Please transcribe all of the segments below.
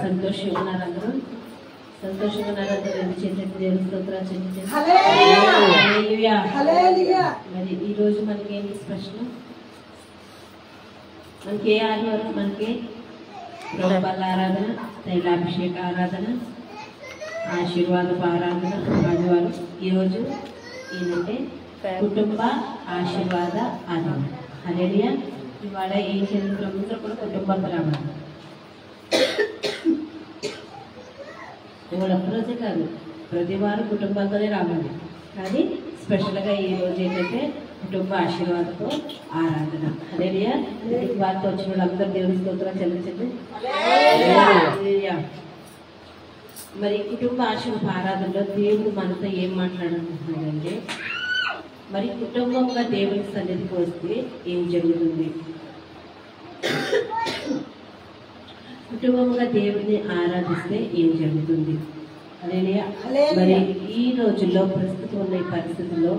సంతోషంగా ఉన్నారు అందరూ, సంతోషంగా ఉన్నారు అందరూ. రెండు చేతులు దేవుని స్తోత్రాలు చెల్లించండి. మరి ఈ రోజు మనకి ఏంటి స్పెషల్? మనకి ఏ ఆదివారం? మనకి ప్రభుబల ఆరాధన, తైలాభిషేక ఆరాధన, ఆశీర్వాదపు ఆరాధన ఆదివారం. ఈరోజు ఏంటంటే కుటుంబ ఆశీర్వాద ఆరాధన. హల్లెలూయా. ఇవాళ ఏం చేయాలి? అందరూ కూడా కుటుంబంతో రావాలి. ఇవాళ ఒక్కరోజే కాదు, ప్రతి వారం కుటుంబంతోనే రావాలి. కానీ స్పెషల్గా ఈ రోజు ఏంటంటే కుటుంబ ఆశీర్వాదపు ఆరాధన. హల్లెలూయా. వారితో వచ్చిన వాళ్ళందరూ దేవుని స్తోత్రాలు చెల్లించండి. మరి కుటుంబ ఆశీర్వాద ఆరాధనలో దేవుడు మనతో ఏం మాట్లాడాలంటే, మరి కుటుంబంగా దేవుని సన్నిధికి వస్తే ఏం జరుగుతుంది? కుటుంబంగా దేవుడిని ఆరాధిస్తే ఏం జరుగుతుంది? మరి ఈ రోజుల్లో ప్రస్తుతం ఉన్న ఈ పరిస్థితుల్లో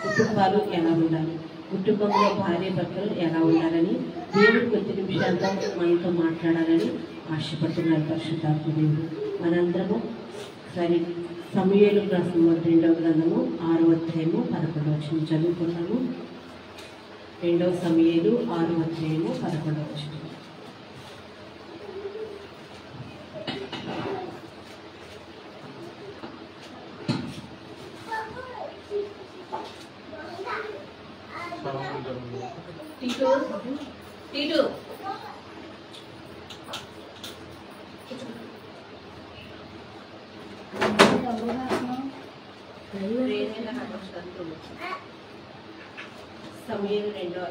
కుటుంబాలు ఎలా ఉండాలి, కుటుంబంలో భార్య భర్తలు ఎలా ఉండాలని దేవుడు కొద్ది నిమిషాలతో మనతో మాట్లాడాలని ఆశపడుతున్నారు పరిశుద్ధాత్మ దేవుడు. మనందరము సరే సమూయేలు రాసిన 2వ గ్రంథము 6వ అధ్యాయము 11వ వచనం చదువుకున్నాము. 2వ సమూయేలు 6వ అధ్యాయము 11వ వచనం. సమూయేలు 2వ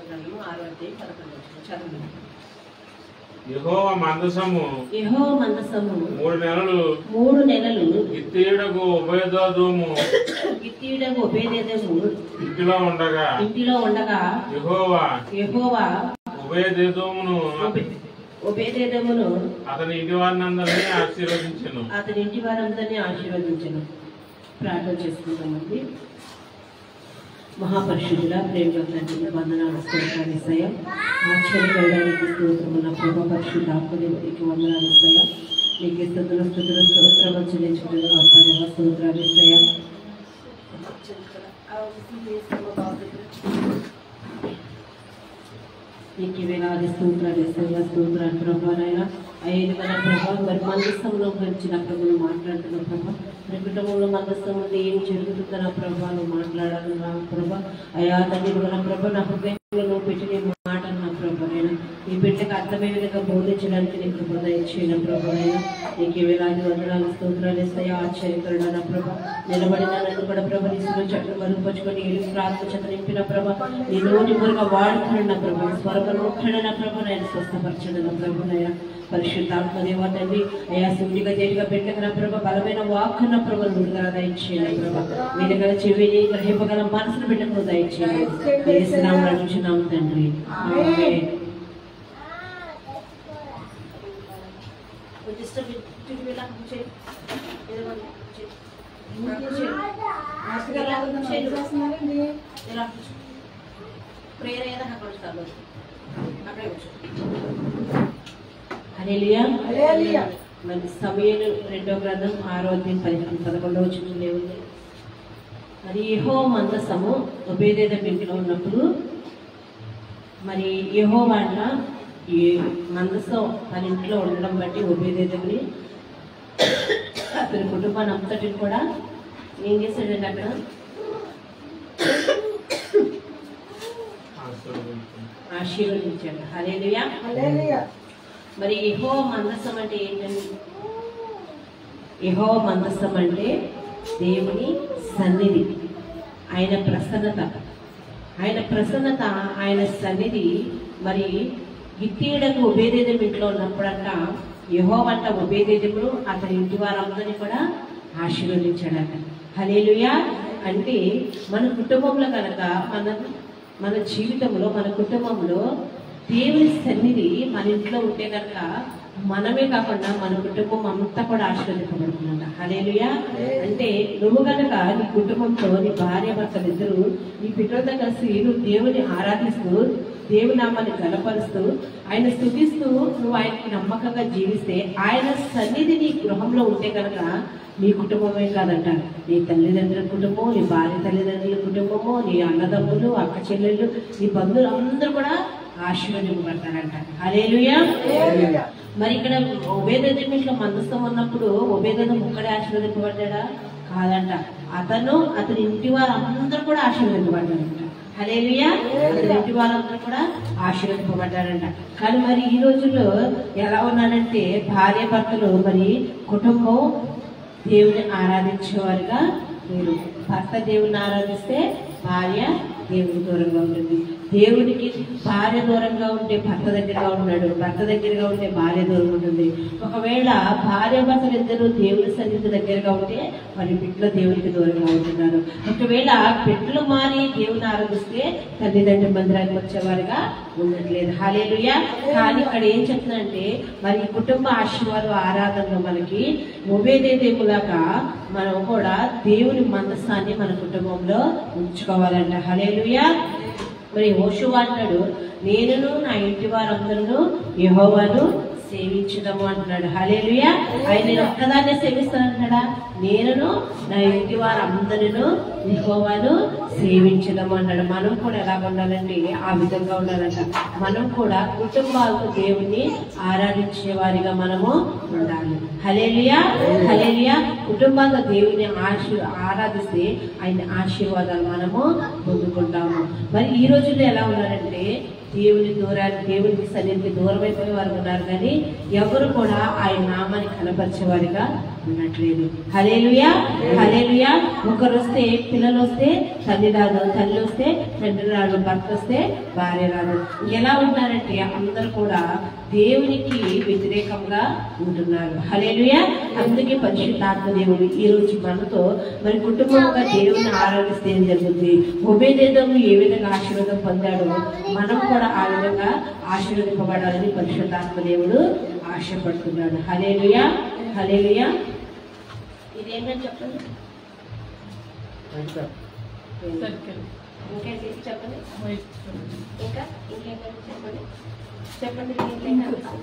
గ్రంథము 6వ అధ్యాయం 11వ వచనం చదువుకుందాం. యెహోవా మందసము 3 నెలలు గిత్తీయుడగు ఒబేదెదోము ఇంటిలో ఉండగా యెహోవా ఒబేదెదోమును అతని ఇంటి వారందరినీ ఆశీర్వదించెను. ప్రార్థన చేసుకుంటామండి. మహాపరిశుద్ధుల ప్రేమ తండ్రి వందనాలు స్తోత్రాలేసయ్య. ఆశ్చర్యకరడానికి స్తోత్రమున ప్రభు పరిశుద్ధ ఆత్మదేవుడికి వందనాలేసయ్య. నీకు స్తోత్రము చెల్లించుకునే అప్పదేవ స్తోత్రాలేసయ్య. నీకు వేలాది స్తోత్రాలేసయ్య. స్తోత్రాలు ప్రభానైనా 5 మన ప్రభావ మరి మందస్థంలో గురించి నా ప్రభులు మాట్లాడుతున్న ప్రభా, మరి కుటుంబంలో మందస్థం ఉంటే ఏం జరుగుతుందో ప్రభావం మాట్లాడాలి నా ప్రభా. అయా తండ్రి మన ప్రభ నా హృదయంలో పెట్టిన మాటలు నా ప్రభానైనా ఈ బిడ్డకు అర్థమయ్యే విధంగా బోధించడానికి నీ కృప దయచేయన ప్రభానైనా. నీకు వేలాది వందనాలు స్తోత్రాలు ఇస్తాయి. ఆశ్చర్యకరణ నా ప్రభ నిలబడిన నన్ను కూడా ప్రభ నీసులో చెట్లు మరుగుపరుచుకొని ఏడు ప్రార్థన చేత నింపిన ప్రభ నీ నోటి మురుగా వాడుతున్నాడు నా ప్రభ స్వరపలు ముట్టడు నా ప్రభ నేను స్వస్థపరచడు నా ప్రభునైనా. పరిశుద్ధాత్మదేవ తండ్రి అయా సుడిగా తేటిగా పెట్టక నా ప్రభ బలమైన వాక్కున్న ప్రభ నుడిగా దయచేయాలి ప్రభ. మీ దగ్గర చెవిని గ్రహింపగల మనసును పెట్టకు దయచేయాలి. వేసినాము నడుచున్నాము తండ్రి. మరి సమూయేలు 2వ గ్రంథం 6వ అధ్యాయం 11వ వచనం ఏముంది? మరి యెహోవా మందసము ఒబేదెదోము ఇంటిలో ఉన్నప్పుడు మరి యెహోవా ఈ మందసం తన ఇంట్లో ఉండడం బట్టి ఒబేదెదోముని అతని కుటుంబాన్ని అంతటిని కూడా ఏం చేశాడండి? అక్కడ ఆశీర్వదించాడు. హల్లెలూయా. మరి యెహోవా మందసం అంటే ఏంటండి? యెహోవా మందసం అంటే దేవుని సన్నిధి, ఆయన ప్రసన్నత, ఆయన సన్నిధి. మరి గిత్తీయుడకు ఒబేదెదోము ఇంట్లో ఉన్నప్పుడంట యెహోవా అంట ఒబేదెదోమును అతని ఇంటి వారందరినీ కూడా ఆశీర్వదించాడట. హల్లెలూయా. అంటే మన కుటుంబంలో కనుక మన జీవితంలో మన కుటుంబంలో దేవుని సన్నిధి మన ఇంట్లో ఉంటే కనుక మనమే కాకుండా మన కుటుంబం అంతా కూడా ఆశీర్వదింపబడుతుందంట. హల్లెలూయా. అంటే నువ్వు కనుక నీ కుటుంబంతో నీ భార్య భర్తలు ఇద్దరు నీ పిల్లలతో కలిసి నువ్వు దేవుని ఆరాధిస్తూ దేవుని నామాన్ని గణపరుస్తూ ఆయన స్తుతిస్తూ నువ్వు ఆయనకి నమ్మకంగా జీవిస్తే ఆయన సన్నిధి నీ గృహంలో ఉంటే కనుక నీ కుటుంబమే కాదంట, నీ తల్లిదండ్రుల కుటుంబం, నీ భార్య తల్లిదండ్రుల కుటుంబము, నీ అన్నదమ్ములు, అక్క చెల్లెళ్ళు, నీ బంధువులు అందరూ కూడా ఆశీర్వదింపబడతారంట. హల్లెలూయా. మరి ఇక్కడ ఒబేదెదోము ఇంట్లో మందసం ఉన్నప్పుడు ఒబేదెదోము ఒక్కడే ఆశీర్వదింపబడ్డా? కాదంట, అతని ఇంటి వారు అందరూ కూడా ఆశీర్వదింపబడ్డారంట. హల్లెలూయా. అతని ఇంటి వారందరూ కూడా ఆశీర్వదింపబడ్డారంట. కానీ మరి ఈ రోజుల్లో ఎలా ఉన్నాడంటే భార్య భర్తలు మరి కుటుంబం దేవుని ఆరాధించేవారుగా లేరు. భర్త దేవుని ఆరాధిస్తే భార్య దేవుని దూరంగా ఉంటుంది. దేవునికి భార్య దూరంగా ఉంటే భర్త దగ్గరగా ఉన్నాడు, భర్త దగ్గరగా ఉంటే భార్య దూరంగా ఉంటుంది. ఒకవేళ భార్య భర్తలు ఇద్దరు దేవుని సన్నిధి దగ్గరగా ఉంటే మరి బిడ్డలు దేవునికి దూరంగా ఉంటున్నారు. ఒకవేళ బిడ్డలు మారి దేవుని ఆరాధిస్తే తల్లిదండ్రుల మందిరానికి వచ్చేవారుగా ఉండట్లేదు. హల్లెలూయా. కానీ ఇక్కడ ఏం చెప్తుందంటే మరి కుటుంబ ఆశీర్వాద ఆరాధనలో మనకి ఒబేదెదోములాగా మనం కూడా దేవుని మందసాన్ని మన కుటుంబంలో ఉంచుకోవాలంట. హల్లెలూయా. మరి యెహోషువ అంటాడు, నేనును నా ఇంటి వారందరూ యెహోవాను సేవించుదాము అంటున్నాడు. హల్లెలూయా. ఆయన ఒక్కదాన్నే సేవిస్తానంటాడా? నేనును నా ఇంటి వారందరూ యెహోవాను సేవించుదాము అన్నాడు. మనం కూడా ఎలా ఉండాలంటే ఆ విధంగా ఉండాలంట. మనం కూడా కుటుంబాలతో దేవుణ్ణి ఆరాధించే వారిగా మనము ఉండాలి. హల్లెలూయా. హల్లెలూయా. కుటుంబాలతో దేవుని ఆరాధిస్తే ఆయన ఆశీర్వాదాలు మనము పొందుకుంటాము. మరి ఈ రోజుల్లో ఎలా ఉన్నారంటే దేవునికి సన్నిధికి దూరం అయిపోయే వారు ఉన్నారు, కానీ ఎవరు కూడా ఆయన నామాన్ని కనపరిచేవారిగా ఉండట్లేదు. హల్లెలూయా. హల్లెలూయా. ఒకరు వస్తే పిల్లలు వస్తే తల్లి రాదు, తల్లి వస్తే తండ్రి రాదు, భర్త వస్తే భార్య రాదు. ఎలా ఉన్నారంటే అందరూ కూడా దేవునికి వ్యతిరేకంగా ఉంటున్నారు. హల్లెలూయా. అందుకే పరిశుద్ధాత్మ దేవుడు ఈ రోజు మనతో మరి కుటుంబంగా దేవుని ఆరాధిస్తే ఏం జరుగుతుంది? ఒబేదెదోము ఏ విధంగా ఆశీర్వాదం పొందాడో మనం కూడా ఆ విధంగా ఆశీర్వదింపబడాలని పరిశుద్ధాత్మ దేవుడు ఆశపడుతున్నాడు. హల్లెలూయా. హల్లెలూయా. ఇదేంటని చెప్పండి, ఇంకేం చెప్పండి, ఇంకా ఇంకేంటని చెప్పండి, చెప్పండి. ఇంకేం కనిపిస్తుంది?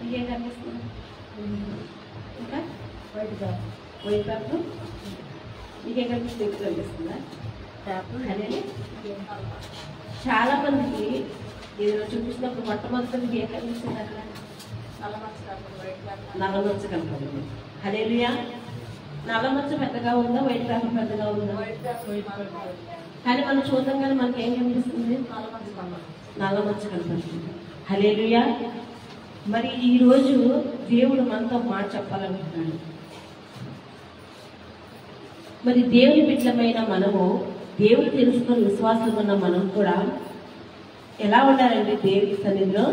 ఇంకేం కనిపిస్తుంది? ఇంకా వైట్ పేపర్ ఇంకేం కనిపిస్తుంది? కనిపిస్తుందా? అనేది చాలా మందికి ఏదో చూపించినప్పుడు మొట్టమొదటి ఏం కనిపిస్తుంది? అక్కడ నల్లమచ్చ కనపడుతుంది. హల్లెలూయా. నల్లమచ్చ పెద్దగా ఉందా, వైట్ పేపర్ పెద్దగా ఉందా? కానీ మనం చూద్దాం, మనకి ఏం కనిపిస్తుంది? నల్లమచ్చ కనపడుతుంది. హల్లెలూయా. మరి ఈ రోజు దేవుడు మనతో మాట చెప్పాలనుకుంటున్నాడు. మరి దేవుని బిడ్డలమైన మనము, దేవుడు తెలుసుకుని విశ్వాసం ఉన్న మనం కూడా ఎలా ఉండాలంటే దేవుని సన్నిధిలో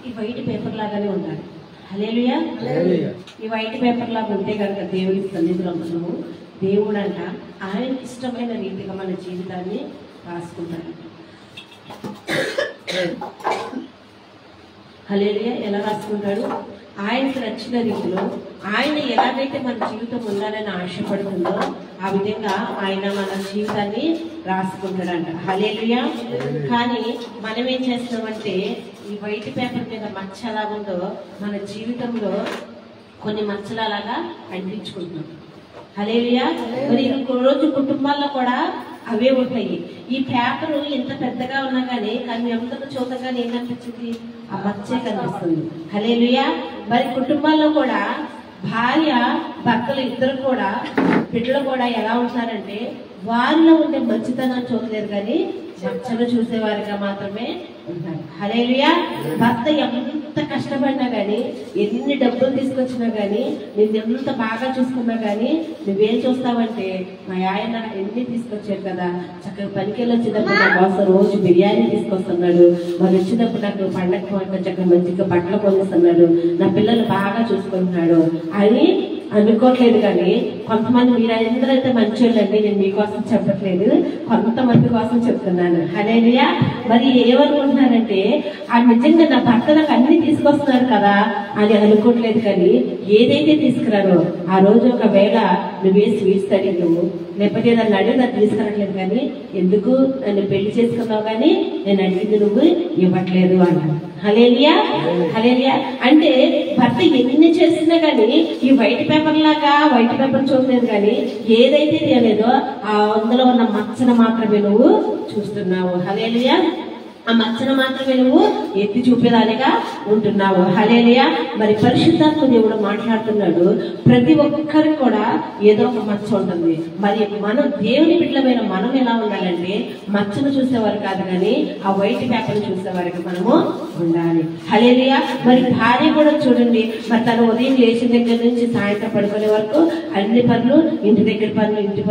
ఈ వైట్ పేపర్ లాగానే ఉండాలి. హల్లెలూయా. ఈ వైట్ పేపర్ లాగా ఉంటే కనుక దేవుని సన్నిధిలో మనము దేవుడు అంట ఆయన ఇష్టమైన రీతిగా మన జీవితాన్ని రాసుకుంటాడు. హల్లెలూయా. ఎలా రాసుకుంటాడు? ఆయనకు నచ్చిన రీతిలో ఆయన ఎలాగైతే మన జీవితం ఉండాలని ఆశపడుతుందో ఆ విధంగా ఆయన మన జీవితాన్ని రాసుకుంటాడంట. హల్లెలూయా. కానీ మనం ఏం చేస్తామంటే ఈ వైట్ పేపర్ మీద మచ్చ ఎలాగుందో మన జీవితంలో కొన్ని మచ్చలు అలాగా అంటించుకుంటున్నాం. హల్లెలూయా. మరి రోజు కుటుంబాల్లో కూడా అవే ఉంటాయి. ఈ పేపర్ ఎంత పెద్దగా ఉన్నా కానీ అందరూ చూడగానే ఏం కనిపించింది? ఆ మచ్చే కనిపిస్తుంది. హల్లెలూయా. మరి కుటుంబాల్లో కూడా భార్య భర్తలు ఇద్దరు కూడా బిడ్డలు కూడా ఎలా ఉంటారంటే వారిలో ఉండే మంచితనాన్ని చూడలేరు, కానీ మచ్చలు చూసేవారిగా మాత్రమే ఉంటారు. హల్లెలూయా. భర్త ఎంత కష్టపడినా కానీ, ఎన్ని డబ్బులు తీసుకొచ్చినా కానీ, నిన్ను ఎంత బాగా చూసుకున్నా కానీ నువ్వేం చూస్తావంటే మా ఆయన ఎన్ని తీసుకొచ్చాడు కదా, చక్కగా పనికి వచ్చినప్పుడు నా కోసం రోజు బిర్యానీ తీసుకొస్తున్నాడు, మరి వచ్చినప్పుడు నాకు పండగ చక్కగా మంచిగా బట్టలు కొనిస్తున్నాడు, నా పిల్లలు బాగా చూసుకుంటున్నాడు అని అనుకోవట్లేదు. కానీ కొంతమంది మీరందరూ అయితే మంచోళ్ళండి, నేను మీకోసం చెప్పట్లేదు, కొంతమంది కోసం చెప్తున్నాను. హల్లెలూయా. మరి ఏమనుకుంటున్నారంటే ఆ నిజంగా నా భర్త నాకు అన్ని తీసుకొస్తున్నారు కదా అని అనుకోవట్లేదు. కానీ ఏదైతే తీసుకురారో ఆ రోజు ఒకవేళ నువ్వే స్వీట్స్ అడిగావు, లేకపోతే ఏదన్నా అడిగి నాకు తీసుకురావట్లేదు, కానీ ఎందుకు నన్ను పెళ్లి చేసుకున్నావు కానీ నేను అడిగింది నువ్వు ఇవ్వట్లేదు అన్నాడు. హల్లెలూయా. హల్లెలూయా. అంటే భర్త ఎన్ని చేసినా కానీ ఈ వైట్ పేపర్ లాగా వైట్ పేపర్ చూడలేదు, కానీ ఏదైతే తెలియలేదో ఆ అందులో ఉన్న మచ్చను మాత్రమే నువ్వు చూస్తున్నావు. హల్లెలూయా. ఆ మచ్చను మాత్రమే నువ్వు ఎత్తి చూపేదానిగా ఉంటున్నావు. హల్లెలూయా. మరి పరిశుద్ధాత్మ దేవుడు మాట్లాడుతున్నాడు, ప్రతి ఒక్కరికి కూడా ఏదో ఒక మచ్చ ఉంటుంది. మరి మనం దేవుని బిడ్డలమైన మనం ఎలా ఉండాలంటే మచ్చను చూసేవారు కాదు, కానీ ఆ వైట్ పేపర్ చూసేవారికి మనము ఉండాలి. హల్లెలూయా. మరి భార్య కూడా చూడండి, మరి తను ఉదయం లేచిన దగ్గర నుంచి సాయంత్రం పడుకునే వరకు అన్ని పనులు, ఇంటి దగ్గర పనులు ఇంటి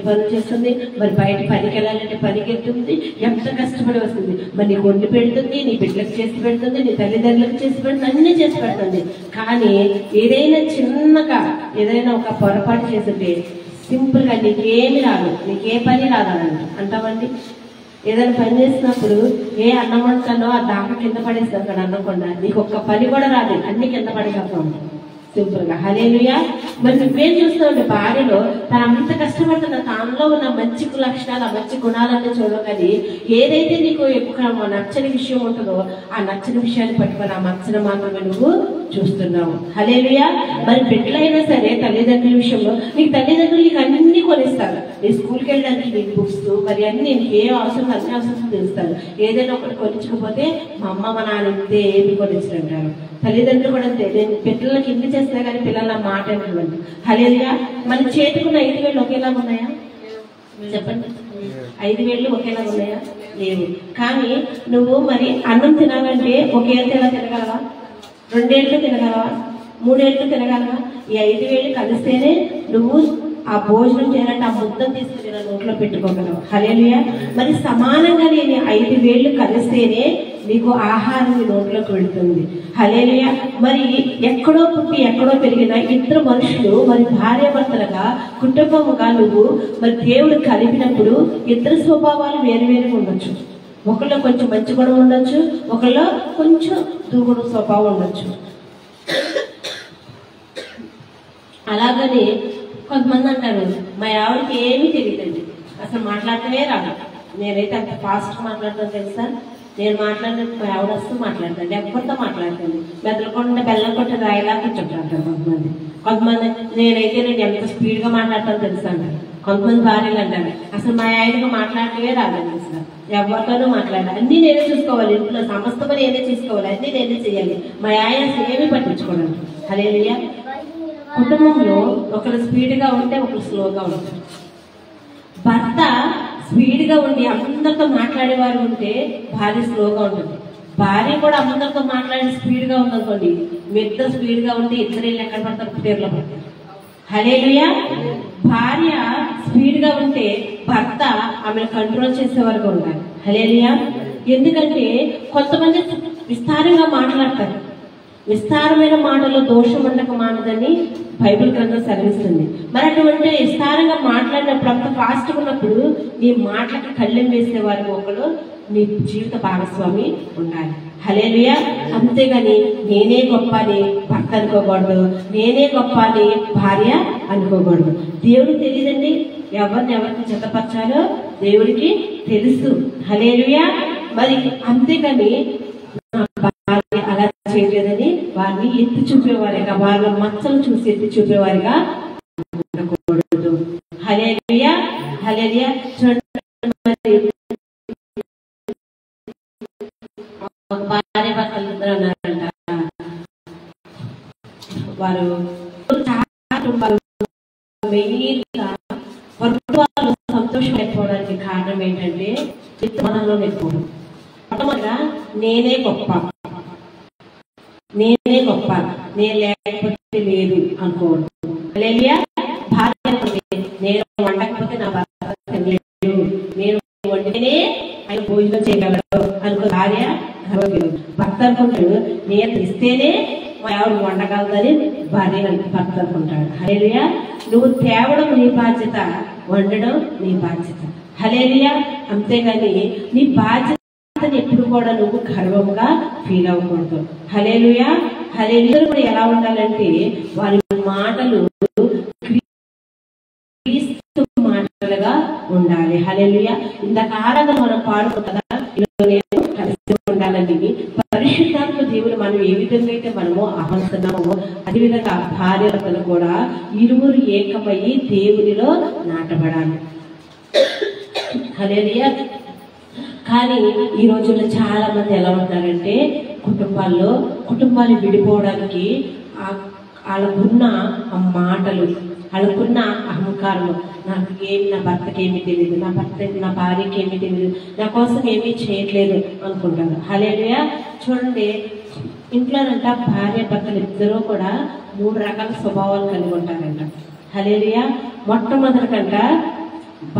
పనులు చేస్తుంది. మరి బయట పనికి వెళ్ళాలంటే పనికి వెళ్తుంది, ఎంత కష్టపడి వస్తుంది. మరి నీకు వండి పెడుతుంది, నీ బిడ్డలకు చేసి పెడుతుంది, నీ తల్లిదండ్రులకు చేసి పెడుతుంది, అన్ని చేసి పెడుతుంది. కానీ ఏదైనా చిన్నగా ఏదైనా ఒక పొరపాటు చేస్తుంటే సింపుల్ గా నీకేమి రాదు, నీకే పని రాదని అంటామండి. ఏదైనా పని చేసినప్పుడు ఏ అన్నం వండుతానో ఆ దాకా కింద పడేస్తాను కదా, అన్నకుండా నీకు ఒక్క పని కూడా రాదు, అన్ని కింద పడేస్తాం సింపుల్ గా. హల్లెలూయా. మరి నువ్వేం చూస్తావు, భార్యలో తను అంత కష్టపడుతున్న తనలో ఉన్న మంచి లక్షణాలు, ఆ మంచి గుణాలన్నీ చూడగాని ఏదైతే నీకు ఎక్కువ నచ్చని విషయం ఉంటుందో ఆ నచ్చని విషయాన్ని పట్టుకొని ఆ మచ్చను మాత్రమే నువ్వు చూస్తున్నావు. హల్లెలూయా. మరి బిడ్డలైనా సరే తల్లిదండ్రుల విషయంలో నీకు తల్లిదండ్రులు నీకు అన్ని కొనిస్తారు. నీ స్కూల్కి వెళ్ళడానికి నీకు బుక్స్ మరి అన్ని నీకు ఏ అవసరం అన్ని అవసరం తెలుస్తారు. ఏదైనా ఒకటి కొనించకపోతే మా అమ్మ మా నాన్న ఇంతే ఏమి కొనించారంటారు. తల్లిదండ్రులు కూడా అంతే, నేను పిల్లలకి ఇన్ని చేస్తున్నా కానీ పిల్లల మాట ఏమివ్వండి. హల్లెలూయా. మన చేతికున్న 5 వేళ్ళు ఒకేలాగా ఉన్నాయా చెప్పండి? 5 వేళ్ళు ఒకేలాగా ఉన్నాయా? లేవు. కానీ నువ్వు మరి అన్నం తినాలంటే ఒకేళ్ళతో ఎలా తినగలవా? 2 ఏళ్ళు తినగలవా? 3 ఏళ్ళు తినగలవా? ఈ 5 వేళ్ళు కలిస్తేనే నువ్వు ఆ భోజనం చేయాలంటే ఆ ముద్దను తీసుకుని నా నోట్లో పెట్టుకోగలవు. హల్లెలూయా. మరి సమానంగా నేను 5 వేళ్ళు కలిస్తేనే నీకు ఆహారం నీ నోట్లోకి వెళ్తుంది. హల్లెలూయా. మరి ఎక్కడో పుట్టి ఎక్కడో పెరిగిన ఇద్దరు మనుషులు మరి భార్యాభర్తలుగా కుటుంబముగా నువ్వు మరి దేవుడు కలిపినప్పుడు ఇద్దరు స్వభావాలు వేరువేరుగా ఉండొచ్చు. ఒకళ్ళు కొంచెం మంచి గుణం ఉండొచ్చు, ఒకళ్ళు కొంచెం దూకుడు స్వభావం ఉండొచ్చు. అలాగని కొంతమంది అంటారు మా ఆవిడకి ఏమీ తెలియదండి, అసలు మాట్లాడటమే రాదు. నేనైతే అంత ఫాస్ట్ మాట్లాడతాను తెలుసా, నేను మాట్లాడినట్టు మా ఆవిడ వస్తూ మాట్లాడతాను, ఎవరితో మాట్లాడతాను, మెదలకుండా బెల్లం కొట్ట రాయిలా కూర్చుంటారు కొంతమంది. నేనైతే నేను ఎంత స్పీడ్గా మాట్లాడతాను తెలుసా అంటారు. కొంతమంది భార్యలు అంటారు అసలు మా ఆయనకు మాట్లాడటమే రాదని తెలుసా, ఎవరితోనూ మాట్లాడాలి, అన్నీ నేనే చూసుకోవాలి, ఇంట్లో సమస్తమని నేనే చూసుకోవాలి, అన్నీ నేనే చేయాలి, మా ఆయన అసలు ఏమీ పట్టించుకోవడం. హల్లెలూయా. కుటుంబంలో ఒకరు స్పీడ్గా ఉంటే ఒకరు స్లోగా ఉంటారు. భర్త స్పీడ్గా ఉండి అందరితో మాట్లాడేవారు ఉంటే భార్య స్లోగా ఉంటుంది. భార్య కూడా అందరితో మాట్లాడి స్పీడ్గా ఉందనుకోండి, మీ ఇద్దరు స్పీడ్గా ఉండి ఇద్దరు వెళ్ళి ఎక్కడ పడతారు? పేర్లో పడతారు. హల్లెలూయా. భార్య స్పీడ్గా ఉంటే భర్త ఆమెను కంట్రోల్ చేసే వరకు ఉండాలి. హల్లెలూయా. ఎందుకంటే కొంతమంది విస్తారంగా మాట్లాడతారు, విస్తారమైన మాటలో దోషం ఉండక మానదని బైబిల్ గ్రంథం సెలవిస్తుంది. మరి అటువంటి విస్తారంగా మాట్లాడినప్పుడు అంత ఫాస్ట్గా ఉన్నప్పుడు నీ మాటలకు కళ్ళెం వేసేవారు ఒకరు నీ జీవిత భాగస్వామి ఉండాలి. హల్లెలూయా. అంతేగాని నేనే గొప్ప అని భర్త అనుకోకూడదు, నేనే గొప్ప అని భార్య అనుకోకూడదు. దేవుడికి తెలియదండి ఎవరిని జతపరచాలో, దేవుడికి తెలుసు. హల్లెలూయా. మరి అంతేగాని అలా చేయలేదని వారిని ఎత్తి చూపేవారిగా, వాళ్ళ మచ్చలు చూసి ఎత్తి చూపేవారిగా ఉండకూడదు. హల్లెలూయా. హల్లెలూయా. భార్య భర్తలు ఇద్దరు అన్నారంట, వారు సంతోషం అయిపోవడానికి కారణం ఏంటంటే మనలో లేకపోవడం. మొట్టమొదటిగా నేనే గొప్ప, నేనే గొప్ప, నేను లేకపోతే లేదు అనుకోవడం. హల్లెలూయా. భార్య నేను వండకపోతే నా భర్త తినలేదు, నేను వండితేనే ఆయన భోజనం చేయగలడు అనుకో భార్య. భర్త అనుకుంటాడు నేను ఇస్తేనే ఎవరు వండగలదని భార్య భర్త అనుకుంటాడు. హల్లెలూయా. నువ్వు తేవడం నీ బాధ్యత, వండడం నీ బాధ్యత. హల్లెలూయా. అంతేగాని నీ బాధ్యతని ఎప్పుడు కూడా నువ్వు గర్వంగా ఫీల్ అవ్వకూడదు. హల్లెలూయా. హల్లెలూయా. కూడా ఎలా ఉండాలంటే వారి మాటలు క్రీస్తు మాటలుగా ఉండాలి. హల్లెలూయా. ఇంతకాలంగా మనం పాడుకుంటా కలిసి ఉండాలని పరిశుద్ధాత్మ దేవుడు మనం ఏ విధంగా అయితే మనము ఆహ్వానిస్తున్నామో అదేవిధంగా భార్యలు కూడా ఇరువురు ఏకమయ్యి దేవునిలో నాటబడాలి. హల్లెలూయా. కానీ ఈ రోజుల్లో చాలా మంది ఎలా ఉంటారంటే కుటుంబాలు విడిపోవడానికి వాళ్ళకున్న మాటలు, వాళ్ళకున్న అహంకారం, నాకు నా భర్తకి ఏమీ తెలియదు, నా భార్యకి ఏమీ తెలియదు, నా కోసం ఏమీ చేయట్లేదు అనుకుంటారు. హల్లెలూయా. చూడండి, ఇంట్లోనంట భార్య భర్తలు ఇద్దరూ కూడా 3 రకాల స్వభావాలు కలిగి ఉంటారంట. హల్లెలూయా. మొట్టమొదటికంట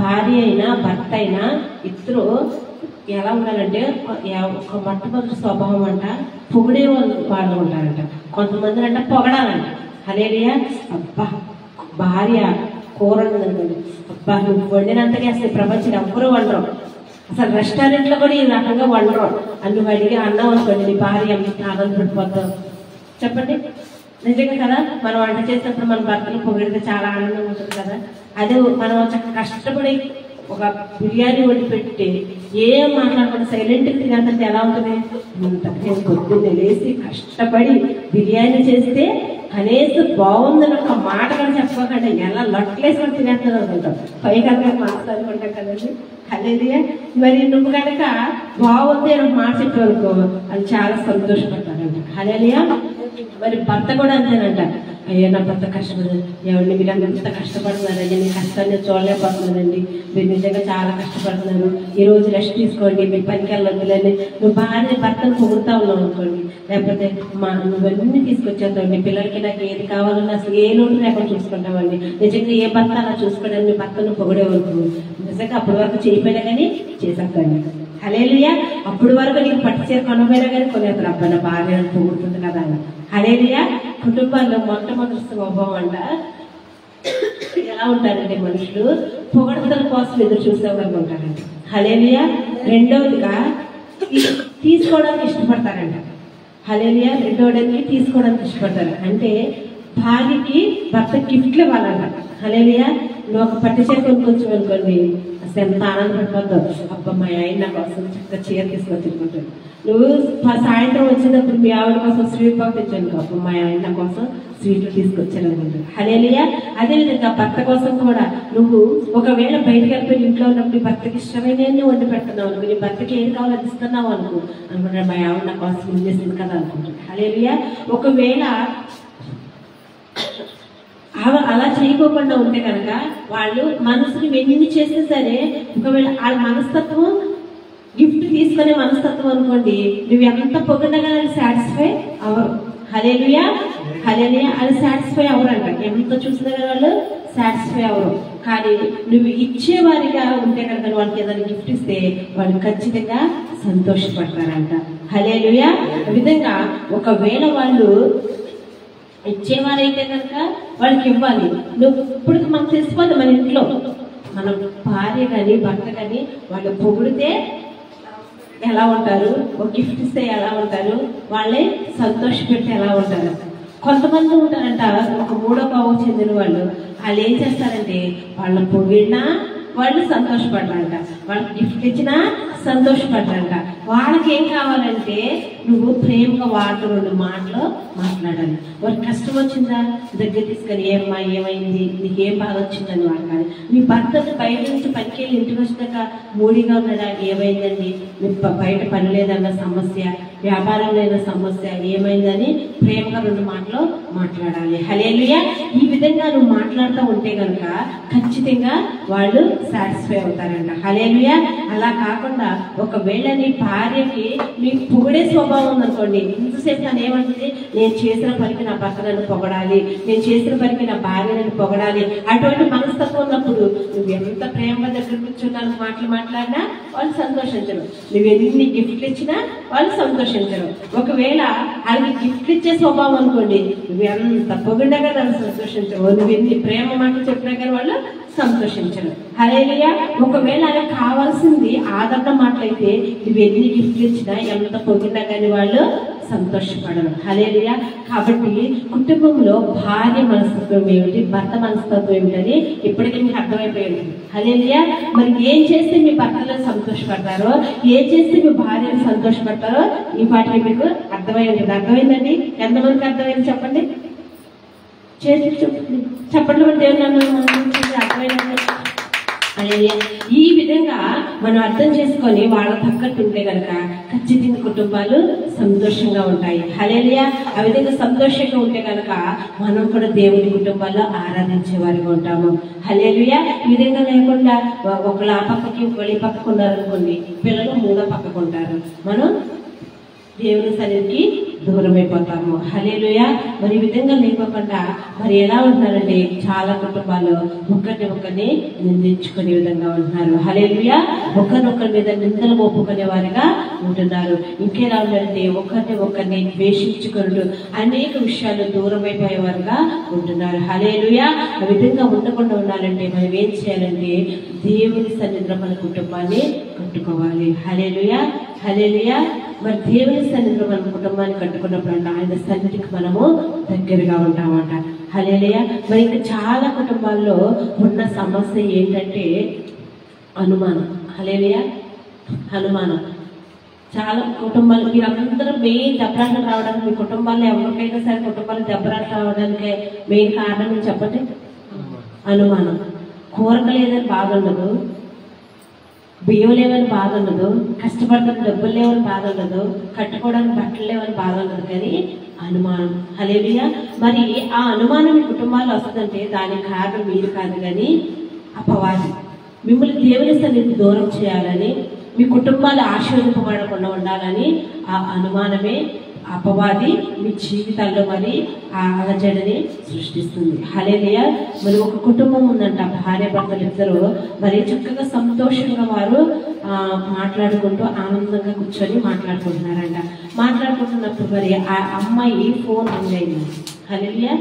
భార్య అయినా భర్త అయినా ఇద్దరు ఎలా ఉండాలంటే ఒక మొట్టమొదటి స్వభావం అంట పొగిడే వాళ్ళు ఉంటారంట. కొంతమంది అంట పొగడాలంట. హల్లెలూయా. అబ్బా భార్య కూర వండుతుంది, అబ్బా నువ్వు వండినంతగా అసలు ప్రపంచం ఎవ్వరూ వండరు, అసలు రెస్టారెంట్లో కూడా ఈ రకంగా వండరు అని నువ్వు అడిగి అన్నావు అనుకోండి, నీ భార్య ఆనందపడిపోతావు. చెప్పండి, నిజంగా కదా. మనం వంట చేసినప్పుడు మన భర్తలు పొగిడితే చాలా ఆనందంగా ఉంటుంది కదా. అదే మనం కష్టపడి ఒక బిర్యానీ వండి పెట్టి ఏం మాట్లాడకుండా సైలెంట్గా తినేంతంటే ఎలా ఉంటుంది? నేను పొద్దున్నే లేచి కష్టపడి బిర్యానీ చేస్తే కనీసం బాగుందని ఒక మాట కూడా చెప్పకుండా ఎలా లొట్లేసుకొని తినేస్తాను అనుకుంటాం. పైగా మాట్లాడుకుంటాం కదండి. హల్లెలూయా. మరి నువ్వు కనుక బాగుంది అని ఒక మాట చెప్పానుకో అది చాలా సంతోషపడతాడంట. హల్లెలూయా. మరి భర్త కూడా అంతేనంట. అయ్యో నా భర్త కష్టపడదు, ఎవరిని మీరు అంత కష్టపడుతున్నారండి, మీ కష్టాన్ని చూడలేకపోతున్నారండి, మీరు నిజంగా చాలా కష్టపడుతున్నారు, ఈ రోజు రెస్ట్ తీసుకోండి, మీరు పనికి వెళ్ళొద్దులేండి. నువ్వు భార్య భర్తను పొగుడుతా ఉన్నావు అనుకోండి, లేకపోతే నువ్వన్నీ తీసుకొచ్చేద్దామండి, పిల్లలకి నాకు ఏది కావాలన్నా అసలు ఏ లోటు లేకుండా చూసుకుంటామండి, నిజంగా ఏ భర్త అలా చూసుకోవడానికి మీ భర్తను పొగిడే వరకు నిజంగా అప్పటి వరకు చేయపోయినా కానీ చేసేస్తాను. హల్లెలూయా. అప్పటి వరకు నీకు పట్టు చీర కొనపోయినా కానీ కొనేస్తారు, అబ్బా నా భార్య పొగుడుతుంది కదా అని. హల్లెలూయా. కుటుంబాల్లో మొట్టమొదటి స్వభావం అంట ఎలా ఉంటారంటే మనుషులు పొగడతల కోసం ఎదురు చూసేవాళ్ళు ఉంటారంట. హల్లెలూయా. రెండవదిగా తీసుకోవడానికి ఇష్టపడతారంట. హల్లెలూయా. రెండవదానికి తీసుకోవడానికి ఇష్టపడతారు. అంటే భార్యకి భర్త గిఫ్ట్లు ఇవ్వాలంట. హల్లెలూయా. నువ్వు ఒక పట్టు చీర కొనుక్కొచ్చు అనుకోండి, అసలు ఎంత ఆనందపడిపోతావు, అబ్బా మా ఆయన నా కోసం చక్కగా చీర తీసుకొచ్చి అనుకుంటాడు. నువ్వు సాయంత్రం వచ్చినప్పుడు మీ ఆవిడ కోసం స్వీట్ బాక్స్ తెచ్చాను, అప్పుడు మా ఆయన నా కోసం స్వీట్లు తీసుకొచ్చాను అనుకుంటాడు. హల్లెలూయా. అదేవిధంగా భర్త కోసం కూడా నువ్వు ఒకవేళ బయటకు వెళ్ళిపోయి ఇంట్లో ఉన్నప్పుడు భర్తకి ఇష్టమైన వండి పెడుతున్నావు అనుకో, నీ భర్తకి ఏది కావాలో అది ఇస్తున్నావు అనుకుంటాడు, మా ఆవిడ నా కోసం ఏం చేసింది కదా అనుకుంటాడు. హల్లెలూయా. ఒకవేళ అలా చేయకోకుండా ఉంటే కనుక వాళ్ళు మనసుని ఎన్ని చేసినా సరే, ఒకవేళ వాళ్ళ మనస్తత్వం గిఫ్ట్ తీసుకునే మనస్తత్వం అనుకోండి, నువ్వు ఎంత పొగడగా సాటిస్ఫై అవరు. హల్లెలూయా. హల్లెలూయా. అది సాటిస్ఫై అవరంట. ఎంత చూసినా కానీ వాళ్ళు సాటిస్ఫై అవరు. కానీ నువ్వు ఇచ్చేవారిగా ఉంటే కనుక వాళ్ళకి ఏదైనా గిఫ్ట్ ఇస్తే వాళ్ళు ఖచ్చితంగా సంతోషపడతారంట. హల్లెలూయా. ఈ విధంగా ఒకవేళ వాళ్ళు ఇచ్చేవారైతే కనుక వాళ్ళకి ఇవ్వాలి. నువ్వు ఇప్పుడు మనకు తెలిసిపోతుంది, మన ఇంట్లో మన భార్య కానీ భర్త కానీ వాళ్ళు పొగిడితే ఎలా ఉంటారు, ఒక గిఫ్ట్ ఇస్తే ఎలా ఉంటారు, వాళ్ళే సంతోషపెట్టి ఎలా ఉంటారు. కొంతమంది ఉంటారంట ఒక 3వ భావం చెందిన వాళ్ళు ఏం చేస్తారంటే వాళ్ళ పొగిడినా వాళ్ళు సంతోషపడ్డారంట, వాళ్ళకి గిఫ్ట్ ఇచ్చినా సంతోషపడ్డారంట. వాళ్ళకి ఏం కావాలంటే నువ్వు ప్రేమగా వాళ్ళతో 2 మాటలు మాట్లాడాలి. వాళ్ళకి కష్టం వచ్చిందా దగ్గర తీసుకొని ఏమ్మా ఏమైంది, నీకు ఏం బాధ వచ్చిందని వాడాలి. మీ భర్తను బయట నుంచి పనికి వెళ్ళి ఇంటికి వచ్చినాక మూడిగా ఉన్నాడా, ఏమైందండి, మీకు బయట పని లేదన్న సమస్య, వ్యాపారం లేని సమస్య, ఏమైందని ప్రేమగా 2 మాటలు మాట్లాడాలి. హల్లెలూయా. ఈ విధంగా నువ్వు మాట్లాడుతూ ఉంటే కనుక ఖచ్చితంగా వాళ్ళు సాటిస్ఫై అవుతారంట. హల్లెలూయా. అలా కాకుండా ఒకవేళ నీ భార్యకి నీకు పొగిడే స్వభావం ఉందనుకోండి, ఇంతసేపు నన్ను ఏమంటుంది, నేను చేసిన పనికి నా భర్త నన్ను పొగడాలి, నేను చేసిన పనికి నా భార్య నన్ను పొగడాలి, అటువంటి మనస్తత్వం మనస్తత్వం ఉన్నప్పుడు నువ్వు ఎంత ప్రేమ దగ్గర కూర్చున్నాను మాటలు మాట్లాడినా వాళ్ళు సంతోషించరు. నువ్వు ఎన్ని గిఫ్ట్లు ఇచ్చినా వాళ్ళు సంతోషించరు. ఒకవేళ వాళ్ళకి గిఫ్ట్లు ఇచ్చే స్వభావం అనుకోండి, నువ్వు ఎంత పొగిడగా వాళ్ళు సంతోషించరు. నువ్వు ఎన్ని ప్రేమ మాటలు చెప్పినా కానీ వాళ్ళు సంతోషించరు. హల్లెలూయా. ఒకవేళ వాళ్ళకి కావాల్సింది ఆదరణ మాటలైతే నువ్వు ఎన్ని గిఫ్ట్లు ఇచ్చినా ఎంత పొగిడినా కానీ వాళ్ళు సంతోషపడరు. హల్లెలూయా. కాబట్టి కుటుంబంలో భార్య మనస్తత్వం ఏమిటి, భర్త మనస్తత్వం ఏమిటని ఇప్పటికీ మీకు అర్థమైపోయింది. హల్లెలూయా. మరి ఏం చేస్తే మీ భర్తలో సంతోషపడతారో, ఏం చేస్తే మీ భార్యను సంతోషపడతారో ఈ పాటికి మీకు అర్థమై ఉంటుంది. అర్థమైందండి? ఎంతమందికి అర్థమైంది చెప్పండి? చెప్పండి. దేవుని అర్థమైందండి. ఈ విధంగా మనం అర్థం చేసుకొని వాళ్ళ తగ్గట్టు ఉంటే కనుక ఖచ్చితంగా కుటుంబాలు సంతోషంగా ఉంటాయి. హల్లెలూయా. ఆ విధంగా సంతోషంగా ఉంటే కనుక మనం కూడా దేవుని కుటుంబాల్లో ఆరాధించే వారిగా ఉంటాము. హల్లెలూయా. ఈ విధంగా లేకుండా ఒకళ్ళు ఆ పక్కకి ఒకళ్ళు పక్కకు ఉన్నారనుకోండి, పిల్లలు మూడో పక్కకు ఉంటారు, మనం దేవుని సన్నిధికి దూరం అయిపోతాము. హల్లెలూయా. మరి ఈ విధంగా లేకోకుండా మరి ఎలా ఉంటున్నారంటే చాలా కుటుంబాలు ఒకరిని నిందించుకునే విధంగా ఉంటున్నారు. హల్లెలూయా. ఒకరినొకరి మీద నిందలు మోపుకునే వారిగా ఉంటున్నారు. ఇంకెలా ఉండాలంటే ఒకరిని ద్వేషించుకుని అనేక విషయాలు దూరం అయిపోయేవారుగా ఉంటున్నారు. హల్లెలూయా. ఆ విధంగా ఉండకుండా ఉండాలంటే మనం ఏం చేయాలంటే దేవుని సన్నిధిలో మన కుటుంబాన్ని కట్టుకోవాలి. హల్లెలూయా. హల్లెలూయా. మరి దేవుని సన్నిధిలో మన కుటుంబాన్ని కట్టుకున్నప్పుడు ఆయన సన్నిధికి మనము దగ్గరగా ఉంటామంట. హల్లెలూయా. మరి ఇంకా చాలా కుటుంబాల్లో ఉన్న సమస్య ఏంటంటే అనుమానం. హల్లెలూయా. అనుమానం. చాలా కుటుంబాలు మీరందరూ మెయిన్ దెబ్బలాటలు రావడానికి, మీ కుటుంబాల్లో ఎవరికైనా సరే కుటుంబాలు దెబ్బలాటలు రావడానికి మెయిన్ కారణం చెప్పండి. అనుమానం. కూరక లేదని బాధ ఉండదు, బియ్యం లేవని బాధ ఉండదు, కష్టపడడానికి డబ్బులు లేవని బాధ ఉండదు, కట్టుకోవడానికి బట్టలు లేవని బాధ ఉండదు, కానీ అనుమానం. హల్లెలూయా. మరి ఆ అనుమానం మీ కుటుంబాల్లో వస్తుందంటే దానికి కారణం మీరు కాదు, కానీ అపవాది మిమ్మల్ని దేవుని సన్నిధికి దూరం చేయాలని, మీ కుటుంబాలు ఆశీర్వదింపబడకుండా ఉండాలని ఆ అనుమానమే అపవాది మీ జీవితాల్లో మరి ఆ అలజడిని సృష్టిస్తుంది. హల్లెలూయా. మరి ఒక కుటుంబం ఉందంట, భార్య భర్తలు ఇద్దరు మరి చక్కగా సంతోషంగా వారు మాట్లాడుకుంటూ ఆనందంగా కూర్చొని మాట్లాడుకుంటున్నారంట. మాట్లాడుకుంటున్నప్పుడు మరి ఆ అమ్మాయి ఫోన్ రింగ్ అయింది. హల్లెలూయా.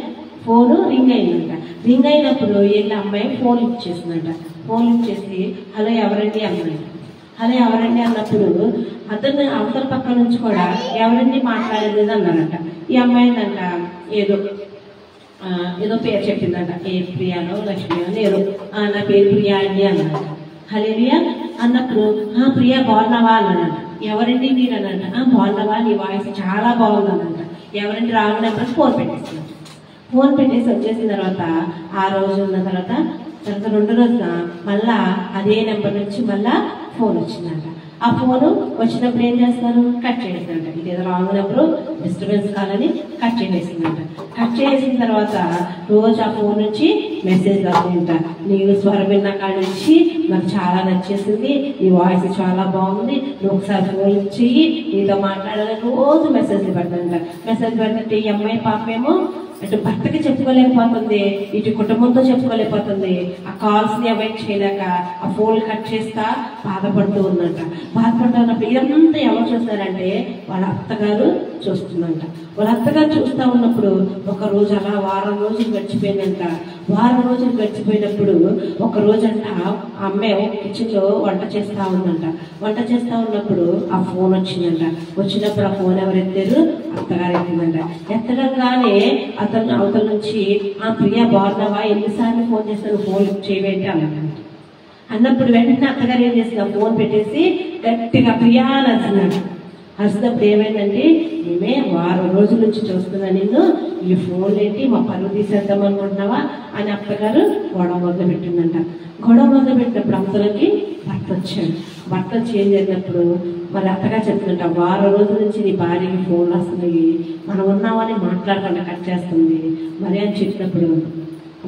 ఫోను రింగ్ అయిందంట. రింగ్ అయినప్పుడు వీళ్ళ అమ్మాయి ఫోన్ లిఫ్ట్ చేసిందంట. ఫోన్ లిఫ్ట్ చేసి హలో ఎవరండి అమ్మాయి, హలో ఎవరండి అన్నప్పుడు అతను అవతల పక్క నుంచి కూడా ఎవరండి మాట్లాడేది అన్నారంట. ఈ అమ్మాయినంట ఏదో పేరు చెప్పిందంట, ఏ ప్రియానో లక్ష్మియో ఏదో, నా పేరు ప్రియా అండి అన్నారంట. హల్లెలూయా. అన్నప్పుడు ప్రియా బాగున్నావా అన్నాడంట. ఎవరండి మీరు అనంట. బాగున్నావా, నీ వాయిస్ చాలా బాగుందనంట. ఎవరండి రాంగ్ నెంబర్ ఫోన్ పెట్టేస్తున్నారు. ఫోన్ పెట్టేసి వచ్చేసిన తర్వాత ఆ రోజు ఉన్న తర్వాత రెండో రోజున మళ్ళా అదే నెంబర్ నుంచి మళ్ళా ఫోన్ వచ్చిందంట. ఆ ఫోను వచ్చినప్పుడు ఏం చేస్తారు, కట్ చేసిందంట. ఇదేదో రాంగ్ నెంబరు, డిస్టర్బెన్స్ కాలని కట్ చేసేసిందంట. కట్ చేసిన తర్వాత రోజు ఆ ఫోన్ నుంచి మెసేజ్ వస్తుందంట. నీకు స్వరం విన్న కాడి నుంచి నాకు చాలా నచ్చేసింది, నీ వాయిస్ చాలా బాగుంది, నువ్వు ఒకసారి ఫోన్ చెయ్యి, నీతో మాట్లాడాలని రోజు మెసేజ్లు పెడతాంట. మెసేజ్ పెడితే ఈ అమ్మాయి పాపేమో అటు భర్తకి చెప్పుకోలేకపోతుంది, ఇటు కుటుంబంతో చెప్పుకోలేకపోతుంది. ఆ కాల్స్ని అవాయిడ్ చేయలేక ఆ ఫోన్ కట్ చేస్తా బాధపడుతూ ఉందంట. బాధపడుతున్నప్పుడు ఇదంతా ఎవరు చూస్తారంటే వాళ్ళ అత్తగారు చూస్తుందంట. వాళ్ళ అత్తగారు చూస్తూ ఉన్నప్పుడు ఒక రోజు అలా వారం రోజులు గడిచిపోయిందంట. వారం రోజులు గడిచిపోయినప్పుడు ఒక రోజంట ఆ అమ్మాయి కిచెన్లో వంట చేస్తూ ఉందంట. వంట చేస్తూ ఉన్నప్పుడు ఆ ఫోన్ వచ్చిందంట. వచ్చినప్పుడు ఆ ఫోన్ ఎవరు ఎత్తారు, అత్తగారు ఎత్తిందంట. ఎత్తడంగానే అతను అవతల నుంచి ప్రియా బాగున్నావా, ఎన్నిసార్లు ఫోన్ చేస్తాను, ఫోన్ చేయవేంటి అన్నాడు. అన్నప్పుడు వెంటనే అత్తగారు ఏం చేసింది, ఫోన్ పెట్టేసి గట్టిగా ప్రియా అని అరిచినాడు. అరిచినప్పుడు ఏమైందంటే, మేమే వారం రోజుల నుంచి చూస్తున్నా నిన్ను, ఈ ఫోన్ ఏంటి మా పనులు తీసేద్దాం అనుకుంటున్నావా అని అత్తగారు గొడవ మొదలు పెట్టిందంట. గొడవ మొదలు పెట్టినప్పుడు అత్తలకి భర్త వచ్చాడు. భర్త వచ్చి ఏం చేసినప్పుడు మరి అత్తగా చెప్తుందంట, వారం రోజుల నుంచి నీ భార్యకి ఫోన్ వస్తున్నాయి, మనం ఉన్నామని మాట్లాడకుండా కట్ చేస్తుంది మరి అని చెప్పినప్పుడు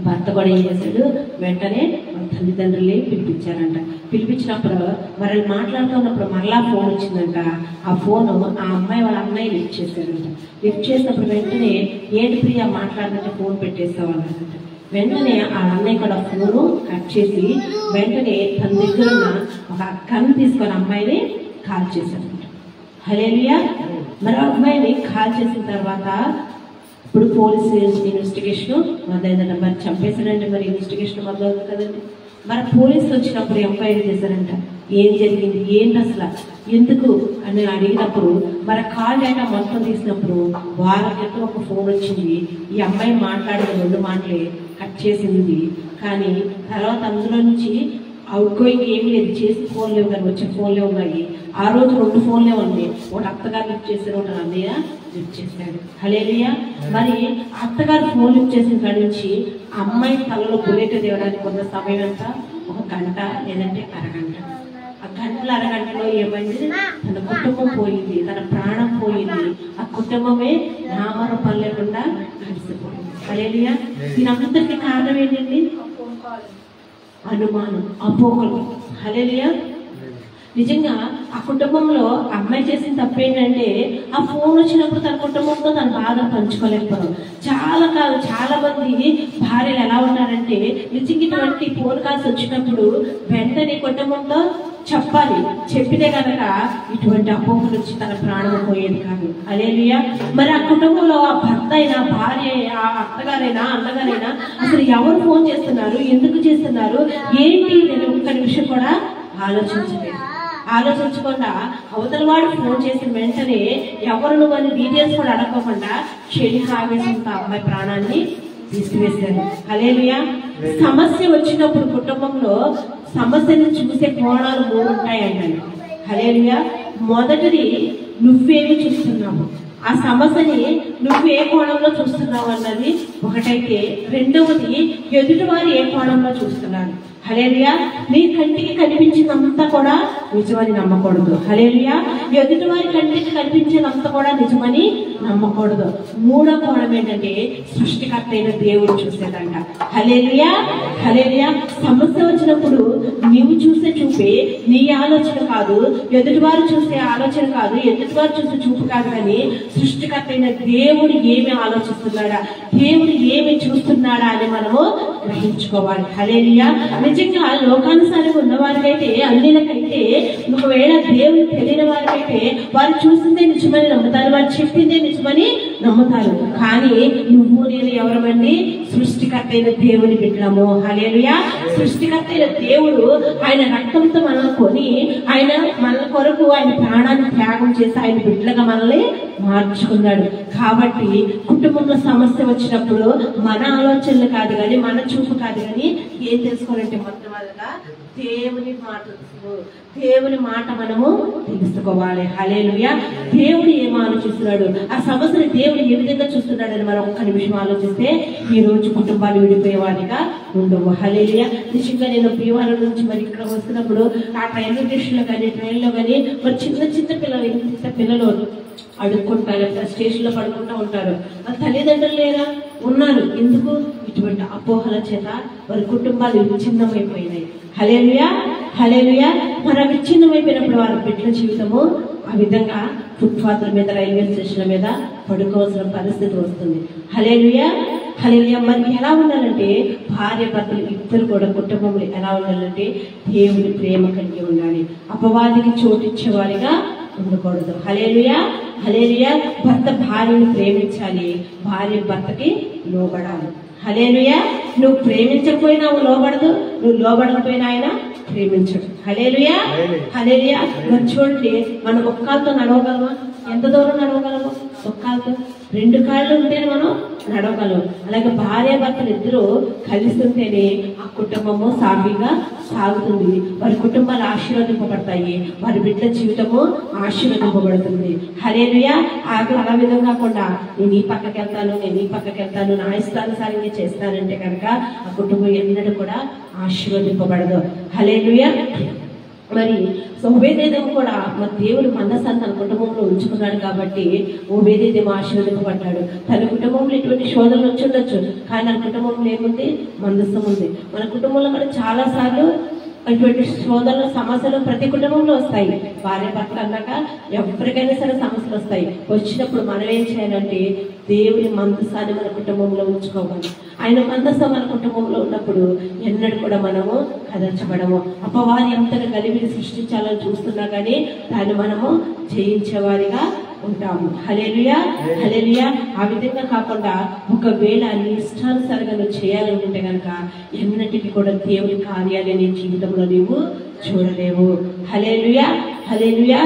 భర్త కూడా ఏం చేశాడు, వెంటనే తల్లిదండ్రుల్ని పిలిపించారంట. పిలిపించినప్పుడు మరి మాట్లాడుతున్నప్పుడు మరలా ఫోన్ వచ్చిందంట. ఆ ఫోను ఆ అమ్మాయి వాళ్ళ అన్నయ్య లిఫ్ట్ చేశారంట. లిఫ్ట్ చేసినప్పుడు వెంటనే ఏంటి ప్రియా మాట్లాడుతుంటే ఫోన్ పెట్టేస్తావు అన్నారంట. వెంటనే ఆ అన్నయ్య కూడా ఫోను కట్ చేసి వెంటనే తన దగ్గర ఉన్న ఒక గన్ తీసుకొని అమ్మాయిని కాల్ చేశాడు. హల్లెలూయా. మరి అమ్మాయిని కాల్ చేసిన తర్వాత ఇప్పుడు పోలీసు ఇన్వెస్టిగేషన్ మొదలైందంట. మరి చంపేశాడంటే మరి ఇన్వెస్టిగేషన్ మొదలవుతుంది కదండి. మరి పోలీసులు వచ్చినప్పుడు ఎంక్వైరీ చేశారంట. ఏం జరిగింది, ఏంటి అసలు, ఎందుకు అని అడిగినప్పుడు మరి కాల్ డేటా మొత్తం తీసినప్పుడు వారం క్రితం ఒక ఫోన్ వచ్చింది. ఈ అమ్మాయి మాట్లాడిన 2 మాటలే కట్ చేసింది. కానీ తర్వాత అందులో నుంచి అవుట్ గోయింగ్ ఏమి లేదు, చేసి ఫోన్లే కానీ వచ్చే ఫోన్లే ఉన్నాయి. ఆ రోజు 2 ఫోన్లే ఉన్నాయి. ఒకటి అత్తగారు లిఫ్ట్ చేశారు, ఒకటి అన్నయ్య లిఫ్ట్ చేశాడు. హల్లెలూయా. మరి అత్తగారు ఫోన్ లిఫ్ట్ చేసిన కాడి నుంచి అమ్మాయి తలలో బుల్లెట్ తేవడానికి ఉన్న సమయం అంతా 1 గంట లేదంటే అరగంట. ఆ గంటల అరగంటలో ఏమైంది, తన కుటుంబం పోయింది, తన ప్రాణం పోయింది. ఆ కుటుంబమే నామరూపం లేకుండా కలిసిపోయింది. హల్లెలూయా. దీని అంతటికి కారణం ఏంటండి? అనుమానం, అపోహలు. హల్లెలూయా. నిజంగా ఆ కుటుంబంలో అమ్మాయి చేసిన తప్పేంటంటే ఆ ఫోన్ వచ్చినప్పుడు తన కుటుంబంతో తన బాధ పంచుకోలేకపోవడం. చాలా మంది భార్యలు ఎలా ఉన్నారంటే నిజంగా ఇటువంటి ఫోన్ కాల్స్ వచ్చినప్పుడు వెంటనే కుటుంబంతో చెప్పాలి, చెప్పితే కనుక ఇటువంటి అపోహలు వచ్చి తన ప్రాణం పోయేది కాదు. హల్లెలూయా. మరి ఆ కుటుంబంలో ఆ భర్త అయినా, భార్య, ఆ అత్తగారైనా, అన్నగారైనా అసలు ఎవరు ఫోన్ చేస్తున్నారు, ఎందుకు చేస్తున్నారు, ఏంటి నేను ఒక్క నిమిషం కూడా ఆలోచించకుండా అవతల వాడు ఫోన్ చేసిన వెంటనే ఎవరు నువ్వు డీటెయిల్స్ కూడా అడగకుండా చెల్లి ఆవేశంతో అమ్మాయి ప్రాణాన్ని తీసివేశారు. హల్లెలూయా. సమస్య వచ్చినప్పుడు కుటుంబంలో సమస్యను చూసే కోణాలు 3 ఉంటాయండి. హల్లెలూయా. మొదటిది నువ్వేమి చూస్తున్నావు, ఆ సమస్యని నువ్వు ఏ కోణంలో చూస్తున్నావు అన్నది ఒకటైతే, రెండవది ఎదుటివారు ఏ కోణంలో చూస్తున్నారు. హల్లెలూయా. నీ కంటికి కనిపించినంత కూడా నిజమని నమ్మకూడదు. హల్లెలూయా. ఎదుటివారి కంటికి కనిపించినంత కూడా నిజమని నమ్మకూడదు. 3వ కోణం ఏంటంటే సృష్టికర్త అయిన దేవుడు చూసేదంట. హల్లెలూయా. హల్లెలూయా. సమస్య వచ్చినప్పుడు నీవు చూసే చూపే నీ ఆలోచన కాదు, ఎదుటివారు చూసే ఆలోచన కాదు, ఎదుటివారు చూసే చూపు కాదు, కానీ సృష్టికర్త అయిన దేవుడు ఏమి ఆలోచిస్తున్నాడా, దేవుడు ఏమి చూస్తున్నాడా అని మనము గ్రహించుకోవాలి. హల్లెలూయా. నిజంగా లోకానుసారంగా ఉన్న వారికైతే, అన్నిలకైతే, ఒకవేళ దేవుని తెలియని వారికైతే వారు చూసిందే నిజమని నమ్ముతారు, వారు చెప్పిందే నిజమని నమ్ముతారు. కానీ నువ్వు నేను ఎవరమండి? సృష్టికర్త అయిన దేవుని బిడ్డలము. హల్లెలూయా. సృష్టికర్త అయిన దేవుడు ఆయన రక్తంతో మనల్ని కొని, ఆయన మన కొరకు ఆయన ప్రాణాన్ని త్యాగం చేసి ఆయన బిడ్డలుగా మనల్ని మార్చుకున్నాడు. కాబట్టి కుటుంబంలో సమస్య వచ్చినప్పుడు మన ఆలోచనలు కాదు కానీ, మన చూపు కాదు కానీ ఏం తెలుసుకోవాలంటే మొట్టమొదటిగా దేవుని మాట మనము తెలుసుకోవాలి. హల్లెలూయా. దేవుడు ఏం ఆలోచిస్తున్నాడు, ఆ సమస్యను దేవుడు ఏ విధంగా చూస్తున్నాడని మనం ఒక్క నిమిషం ఆలోచిస్తే ఈ రోజు కుటుంబాలు విడిపోయేవాడిగా ఉండవు. హల్లెలూయా. నిజంగా నేను ప్రియవాళ్ళ నుంచి మరి ఇక్కడ వస్తున్నప్పుడు ఆ రైల్వే స్టేషన్ లో కానీ, ట్రైన్లో కానీ మరి చిన్న పిల్లలు అడుక్కుంటారు, స్టేషన్ లో పడుకుంటూ ఉంటారు. వాళ్ళ తల్లిదండ్రులు లేరా? ఉన్నారు. ఎందుకు? ఇటువంటి అపోహల చేత వారి కుటుంబాలు విచ్ఛిన్నమైపోయినాయి. హల్లెలూయా. హల్లెలూయా. మరి విచ్ఛిన్నమైపోయినప్పుడు వారి బిడ్డల జీవితము ఆ విధంగా ఫుట్పాత్ల మీద, రైల్వే స్టేషన్ల మీద పడుకోవాల్సిన పరిస్థితి వస్తుంది. హల్లెలూయా. హల్లెలూయా. మరి ఎలా ఉండాలంటే భార్య భర్తలు ఇద్దరు కూడా కుటుంబంలో ఎలా ఉండాలంటే దేవుని ప్రేమ కలిగి ఉండాలి, అపవాదికి చోటిచ్చేవారిగా ఉండకూడదు. హల్లెలూయా. హల్లెలూయా. భర్త భార్యను ప్రేమించాలి, భార్య భర్తకి లోబడాలి. హల్లెలూయా. నువ్వు ప్రేమించకపోయినా లోబడదు, నువ్వు లోబడకపోయినా ఆయన ప్రేమించడు. హల్లెలూయా. హల్లెలూయా. మరి చూడండి, మనం ఒక్కళ్ళతో నడవగలమా? ఎంత దూరం నడవగలము? ఒక్కళ్ళతో. 2 కాళ్ళు ఉంటేనే మనం నడవగలం. అలాగే భార్య భర్తలు ఇద్దరు కలిసి ఉంటేనే ఆ కుటుంబము సాఫీగా సాగుతుంది, వారి కుటుంబాలు ఆశీర్వదింపబడతాయి, వారి బిడ్డ జీవితము ఆశీర్వదింపబడుతుంది. హల్లెలూయా. అలా విధంగా కాకుండా నేను ఈ పక్కకి వెళ్తాను, నేను ఈ పక్కకి వెళ్తాను, నా ఇష్టానుసారంగా చేస్తానంటే కనుక ఆ కుటుంబం ఎన్నడూ కూడా ఆశీర్వదింపబడదు. హల్లెలూయా. మరి ఓబేదేదెము కూడా మరి దేవుడు మనసాన్ని తన కుటుంబంలో ఉంచుకున్నాడు కాబట్టి ఓబేదేదెము ఆశీర్వదింపబడ్డాడు. తన కుటుంబంలో ఇటువంటి శోధనలు వచ్చి ఉండొచ్చు, కానీ నా కుటుంబంలో ఏముంది? మందసం ఉంది. మన కుటుంబంలో కూడా చాలా సార్లు ఇటువంటి శోధనలు, సమస్యలు ప్రతి కుటుంబంలో వస్తాయి. భార్య భర్తలు అన్నాక ఎవరికైనా సరే సమస్యలు వస్తాయి. వచ్చినప్పుడు మనం ఏం చేయాలంటే దేవుని మందసాన్ని మన కుటుంబంలో ఉంచుకోవాలి. ఆయన మందసం మన కుటుంబంలో ఉన్నప్పుడు ఎన్నడూ కూడా మనము కదల్చబడము. అపవాది ఎంతగా గలిబిలి సృష్టించాలని చూస్తున్నా కానీ దాన్ని మనము జయించేవారిగా ఉంటాము. హల్లెలూయా, హల్లెలూయా. ఆ విధంగా కాకుండా ఒకవేళ నీ ఇష్టానుసారంగా నువ్వు చేయాలనుకుంటే కనుక ఎన్నటికీ కూడా దేవుని కార్యాలు నీ జీవితంలో నీవు చూడలేవు. హల్లెలూయా, హల్లెలూయా.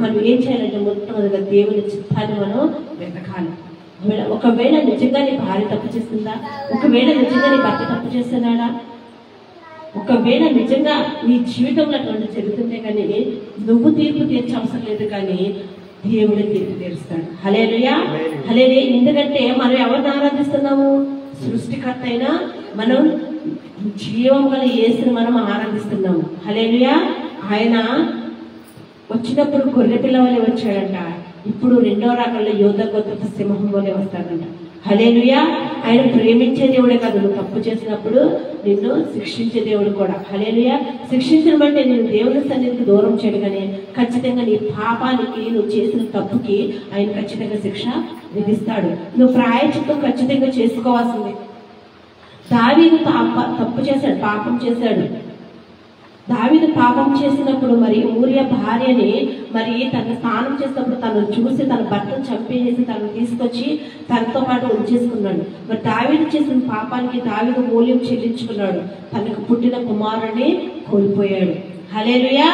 మనం ఏం చేయాలంటే మొట్టమొదటిగా దేవుని చిత్తాన్ని మనం వెతకాలి. ఒకవేళ నిజంగా నీ భార్య తప్పు చేస్తుందా? ఒకవేళ నిజంగా నీ భర్త తప్పు చేస్తున్నాడా? ఒకవేళ నిజంగా నీ జీవితంలో అటువంటి జరుగుతుంటే కానీ నువ్వు తీర్పు తీర్చే అవసరం లేదు, కానీ దేవుడే తీర్పు తీరుస్తాడు. హల్లెలూయా, హల్లెలూయా. ఎందుకంటే మనం ఎవరిని ఆరాధిస్తున్నాము? సృష్టికర్త అయినా మనం జీవం గల యేసుని మనం ఆరాధిస్తున్నాము. హల్లెలూయా. ఆయన వచ్చినప్పుడు గొర్రె పిల్ల వలె వచ్చాడంట. ఇప్పుడు రెండో రకంలో యోధ గోత్రపు సింహం వలె వస్తాడంట. హల్లెలూయా. ఆయన ప్రేమించే దేవుడే కాదు, నువ్వు తప్పు చేసినప్పుడు నిన్ను శిక్షించే దేవుడు కూడా. హల్లెలూయా. శిక్షించడం అంటే నేను దేవుని సన్నిధికి దూరం చేయడు, కానీ ఖచ్చితంగా నీ పాపానికి, నువ్వు చేసిన తప్పుకి ఆయన ఖచ్చితంగా శిక్ష విధిస్తాడు. నువ్వు ప్రాయశ్చిత్తం ఖచ్చితంగా చేసుకోవాల్సిందే. దావీదు తప్పు చేశాడు, పాపం చేశాడు. దావీదు పాపం చేసినప్పుడు మరి ఊరియా భార్యని మరి తన స్నానం చేసినప్పుడు తను చూసి తన భర్తను చంపేసి తను తీసుకొచ్చి తనతో పాటు ఉంచేసుకున్నాడు. మరి దావీదు చేసిన పాపానికి దావీదు మూల్యం చెల్లించుకున్నాడు. తనకు పుట్టిన కుమారుడిని కోల్పోయాడు. హల్లెలూయా,